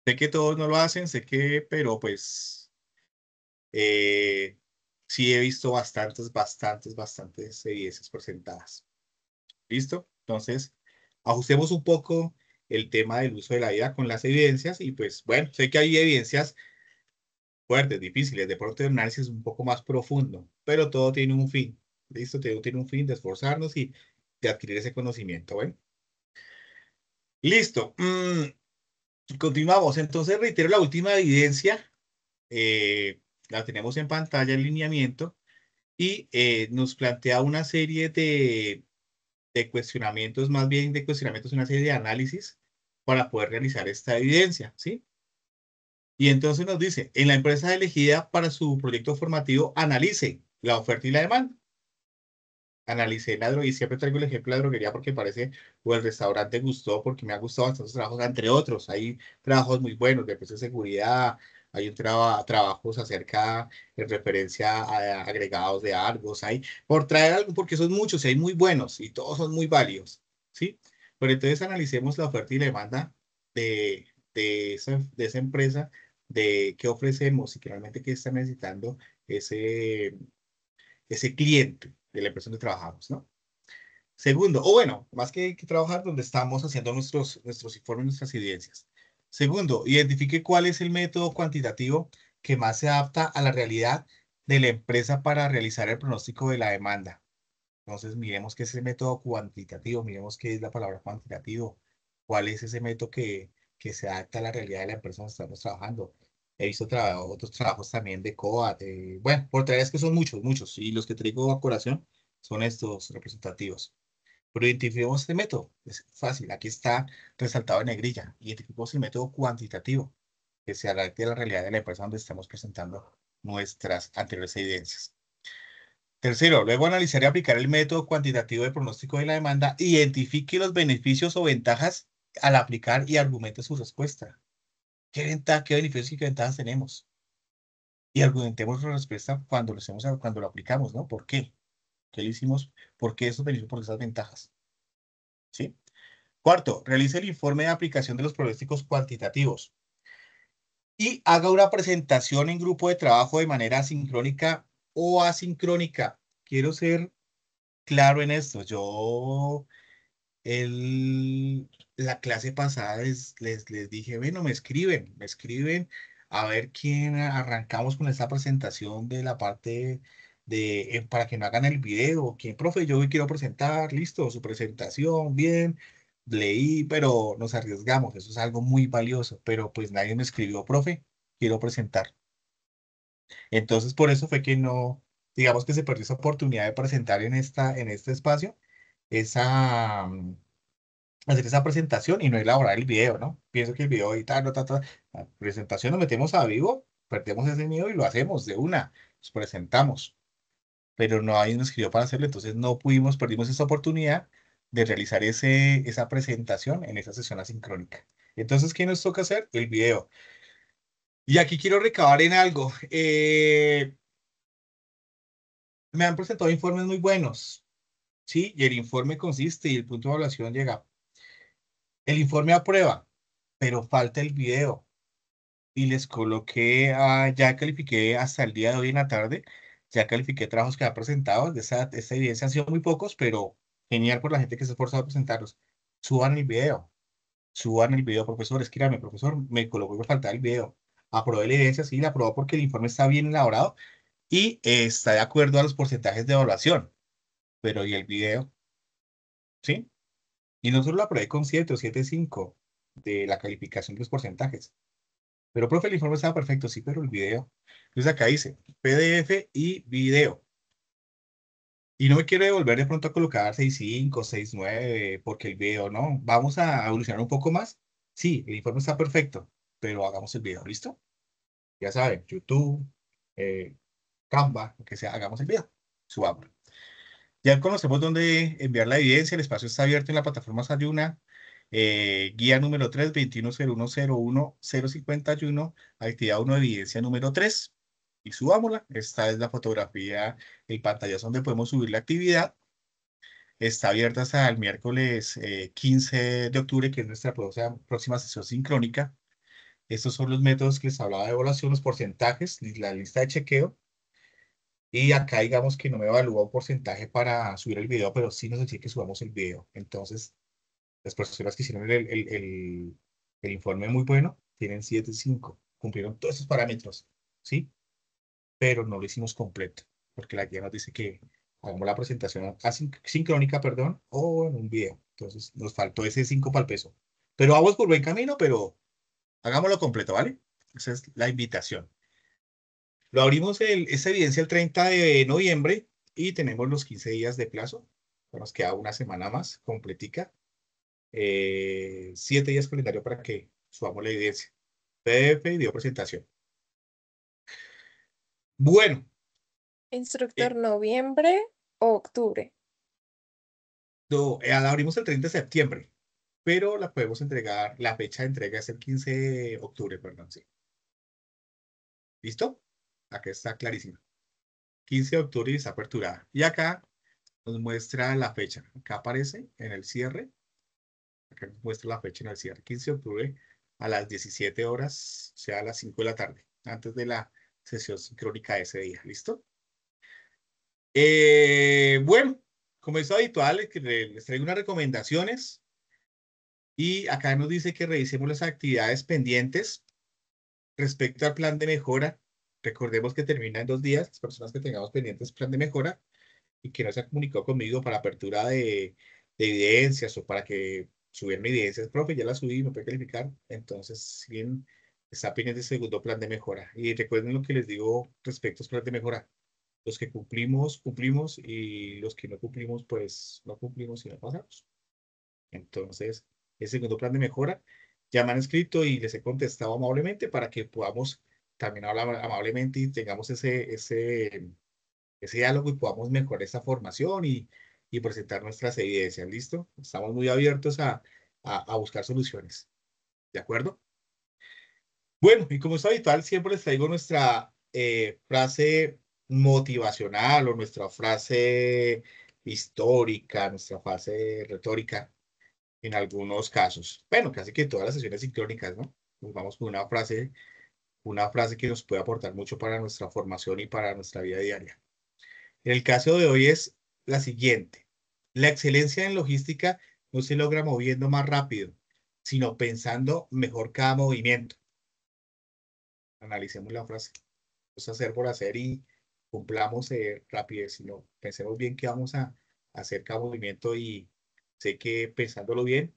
Sé que todos no lo hacen, pero pues eh, sí he visto bastantes evidencias presentadas. ¿Listo? Entonces, ajustemos un poco el tema del uso de la IA con las evidencias y pues bueno, sé que hay evidencias fuertes, difíciles, de pronto el análisis es un poco más profundo, pero todo tiene un fin. ¿Listo? Todo tiene un fin de esforzarnos y de adquirir ese conocimiento. Bueno, listo. Continuamos. Entonces, reitero la última evidencia. La tenemos en pantalla en lineamiento y nos plantea una serie de cuestionamientos, más bien de cuestionamientos, una serie de análisis para poder realizar esta evidencia, ¿sí? Y entonces nos dice, en la empresa elegida para su proyecto formativo, analice la oferta y la demanda. Analicé la droguería, y siempre traigo el ejemplo de la droguería porque parece, o el restaurante gustó porque me ha gustado estos trabajos, entre otros. Hay trabajos muy buenos de de seguridad, hay trabajos acerca, en referencia a agregados de Argos, hay, por traer algo, porque son muchos y hay muy buenos y todos son muy válidos, ¿sí? Pero entonces analicemos la oferta y la demanda de esa empresa, de qué ofrecemos y que realmente qué está necesitando ese ese cliente de la empresa donde trabajamos, ¿no? Segundo, o bueno, más que trabajar donde estamos haciendo nuestros informes, nuestras evidencias. Segundo, identifique cuál es el método cuantitativo que más se adapta a la realidad de la empresa para realizar el pronóstico de la demanda. Entonces, miremos qué es el método cuantitativo, miremos qué es la palabra cuantitativo, cuál es ese método que se adapta a la realidad de la empresa donde estamos trabajando. He visto otros trabajos también de COA, bueno, por tareas que son muchos, muchos, y los que traigo a colación son estos representativos. Pero identifiquemos este método, es fácil, aquí está resaltado en negrilla. Identifiquemos el método cuantitativo que se adapte a la realidad de la empresa donde estamos presentando nuestras anteriores evidencias. Tercero, luego analizar y aplicar el método cuantitativo de pronóstico de la demanda. Identifique los beneficios o ventajas al aplicar y argumente su respuesta. ¿Qué beneficios y qué ventajas tenemos? Y argumentemos la respuesta cuando lo aplicamos, ¿no? ¿Por qué? ¿Qué lo hicimos? ¿Por qué esos beneficios? ¿Por esas ventajas? ¿Sí? Cuarto, realice el informe de aplicación de los pronósticos cuantitativos y haga una presentación en grupo de trabajo de manera sincrónica o asincrónica. Quiero ser claro en esto. El, la clase pasada les dije, bueno, me escriben, a ver quién arrancamos con esta presentación de la parte para que no hagan el video. ¿Quién, profe? Yo hoy quiero presentar, listo, su presentación, bien, leí, pero nos arriesgamos, eso es algo muy valioso, pero pues nadie me escribió, profe, quiero presentar. Entonces, por eso fue que no, digamos que se perdió esa oportunidad de presentar en este espacio esa, hacer esa presentación y no elaborar el video, ¿no? Pienso que el video y tal, la presentación nos metemos a vivo, perdemos ese miedo y lo hacemos de una, nos presentamos, pero no hay nos escribió para hacerlo, entonces no pudimos, perdimos esa oportunidad de realizar esa presentación en esa sesión asincrónica. Entonces, ¿qué nos toca hacer? El video. Y aquí quiero recabar en algo. Me han presentado informes muy buenos, ¿sí? Y el informe consiste y el punto de evaluación llega. El informe aprueba, pero falta el video. Y les coloqué, ya califiqué hasta el día de hoy en la tarde, ya califiqué trabajos que ha presentado, esta evidencia han sido muy pocos, pero genial por la gente que se ha esforzado a presentarlos. Suban el video, profesor, escríbame, profesor, me colocó que faltaba el video. Aprobé la evidencia, sí, la aprobó porque el informe está bien elaborado y está de acuerdo a los porcentajes de evaluación, pero ¿y el video? ¿Sí? Y no solo lo aprobé con 7 o 7,5 de la calificación de los porcentajes. Pero, profe, el informe estaba perfecto, sí, pero el video. Entonces acá dice PDF y video. Y no me quiero devolver de pronto a colocar 6,5, 6,9, porque el video no. Vamos a evolucionar un poco más. Sí, el informe está perfecto, pero hagamos el video, ¿listo? Ya saben, YouTube, eh, Canva, lo que sea, hagamos el video. Subamos. Ya conocemos dónde enviar la evidencia. El espacio está abierto en la plataforma Sayuna. Guía número 3, 2101011051, actividad 1, evidencia número 3. Y subámosla. Esta es la fotografía, el pantallazo donde podemos subir la actividad. Está abierta hasta el miércoles 15 de octubre, que es nuestra próxima sesión sincrónica. Estos son los métodos que les hablaba de evaluación, los porcentajes, la lista de chequeo. Y acá digamos que no me evalúa un porcentaje para subir el video, pero sí nos exige que subamos el video. Entonces, las personas que hicieron el informe muy bueno tienen 7,5, cumplieron todos esos parámetros, ¿sí? Pero no lo hicimos completo, porque la guía nos dice que hagamos la presentación sincrónica, perdón, o en un video. Entonces, nos faltó ese 5 para el peso. Pero vamos por buen camino, pero hagámoslo completo, ¿vale? Esa es la invitación. Lo abrimos esta evidencia el 30 de noviembre y tenemos los 15 días de plazo. Nos queda una semana más, completica. 7 días calendario para que subamos la evidencia. PDF y video presentación. Bueno, Instructor noviembre o octubre. No, la abrimos el 30 de septiembre, pero la podemos entregar, la fecha de entrega es el 15 de octubre, perdón, sí. ¿Listo? Acá está clarísimo. 15 de octubre y está aperturada. Y acá nos muestra la fecha. Acá aparece en el cierre. Acá nos muestra la fecha en el cierre. 15 de octubre a las 17 horas, o sea, a las 5 de la tarde, antes de la sesión sincrónica de ese día. ¿Listo? Bueno, como es habitual, que les traigo unas recomendaciones. Y acá nos dice que revisemos las actividades pendientes respecto al plan de mejora. Recordemos que termina en 2 días. Las personas que tengamos pendientes plan de mejora y que no se ha comunicado conmigo para apertura de evidencias o para que subieran evidencias, profe, ya la subí, me puede calificar. Entonces, siguen, está pendiente el segundo plan de mejora. Y recuerden lo que les digo respecto al plan de mejora. Los que cumplimos, cumplimos, y los que no cumplimos, pues no cumplimos y no pasamos. Entonces, el segundo plan de mejora, ya me han escrito y les he contestado amablemente para que podamos también hablar amablemente y tengamos ese diálogo y podamos mejorar esta formación y presentar nuestras evidencias. ¿Listo? Estamos muy abiertos a buscar soluciones. ¿De acuerdo? Bueno, y como es habitual, siempre les traigo nuestra frase motivacional o nuestra frase histórica, nuestra frase retórica en algunos casos. Bueno, casi que todas las sesiones sincrónicas, ¿no? Nos vamos con una frase que nos puede aportar mucho para nuestra formación y para nuestra vida diaria. En el caso de hoy es la siguiente. La excelencia en logística no se logra moviendo más rápido, sino pensando mejor cada movimiento. Analicemos la frase. No es hacer por hacer y cumplamos rápido, sino pensemos bien qué vamos a hacer cada movimiento y sé que pensándolo bien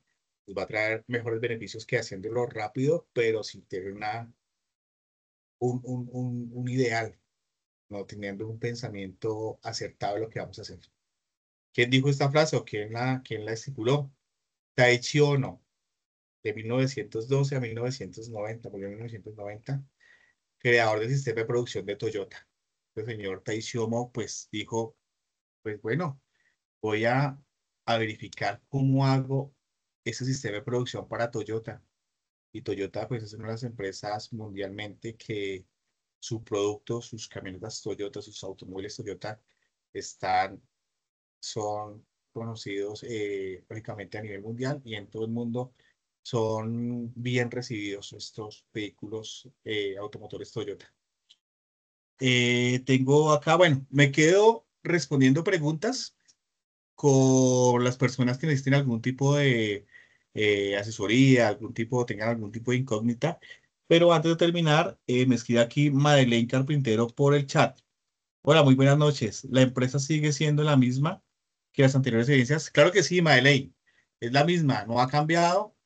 nos va a traer mejores beneficios que haciéndolo rápido, pero sin tener un ideal, no teniendo un pensamiento acertado de lo que vamos a hacer. ¿Quién dijo esta frase o quién la estipuló? Taiichi Ohno, de 1912 a 1990, murió en 1990, creador del sistema de producción de Toyota. El señor Taiichi Ohno, pues, dijo, pues bueno, voy a verificar cómo hago ese sistema de producción para Toyota. Y Toyota, pues, es una de las empresas mundialmente que su producto, sus camionetas Toyota, sus automóviles Toyota, son conocidos prácticamente a nivel mundial y en todo el mundo son bien recibidos estos vehículos automotores Toyota. Tengo acá, bueno, me quedo respondiendo preguntas con las personas que necesiten algún tipo de asesoría, tengan algún tipo de incógnita. Pero antes de terminar, me escribe aquí Madeleine Carpintero por el chat. Hola, muy buenas noches. ¿La empresa sigue siendo la misma que las anteriores evidencias? Claro que sí, Madeleine. Es la misma, no ha cambiado.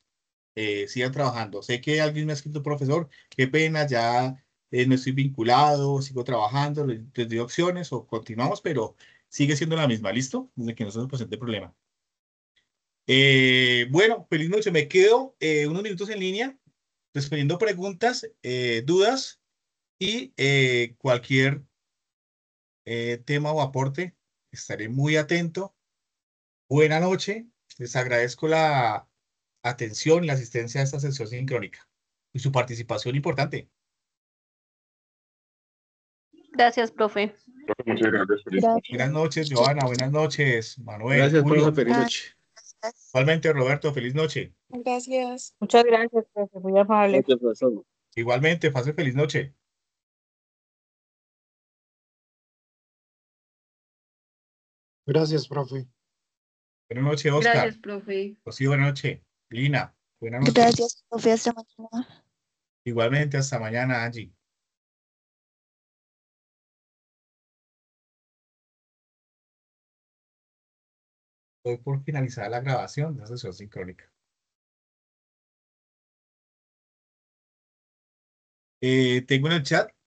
Sigan trabajando. Sé que alguien me ha escrito, profesor, qué pena, ya no estoy vinculado, sigo trabajando, les doy opciones o continuamos, pero sigue siendo la misma, ¿listo? Desde que no se nos presente problema. Bueno, feliz noche. Me quedo unos minutos en línea respondiendo preguntas, dudas y cualquier tema o aporte. Estaré muy atento. Buena noche. Les agradezco la atención y la asistencia a esta sesión sincrónica y su participación importante. Gracias, profe. Muchas gracias, feliz noche. Buenas noches, Joana. Buenas noches, Manuel, Gracias, Julio. profe. Feliz noche. Igualmente, Roberto, feliz noche. Gracias. Muchas gracias, profe. Muy amable. Gracias, profesor. Igualmente, pase feliz noche. Gracias, profe. Buenas noches, Oscar. Gracias, profe. Rocío, buenas noches. Lina, buenas noches. Gracias, profe. Hasta mañana. Igualmente, hasta mañana, Angie. Doy por finalizada la grabación de la sesión sincrónica. Tengo en el chat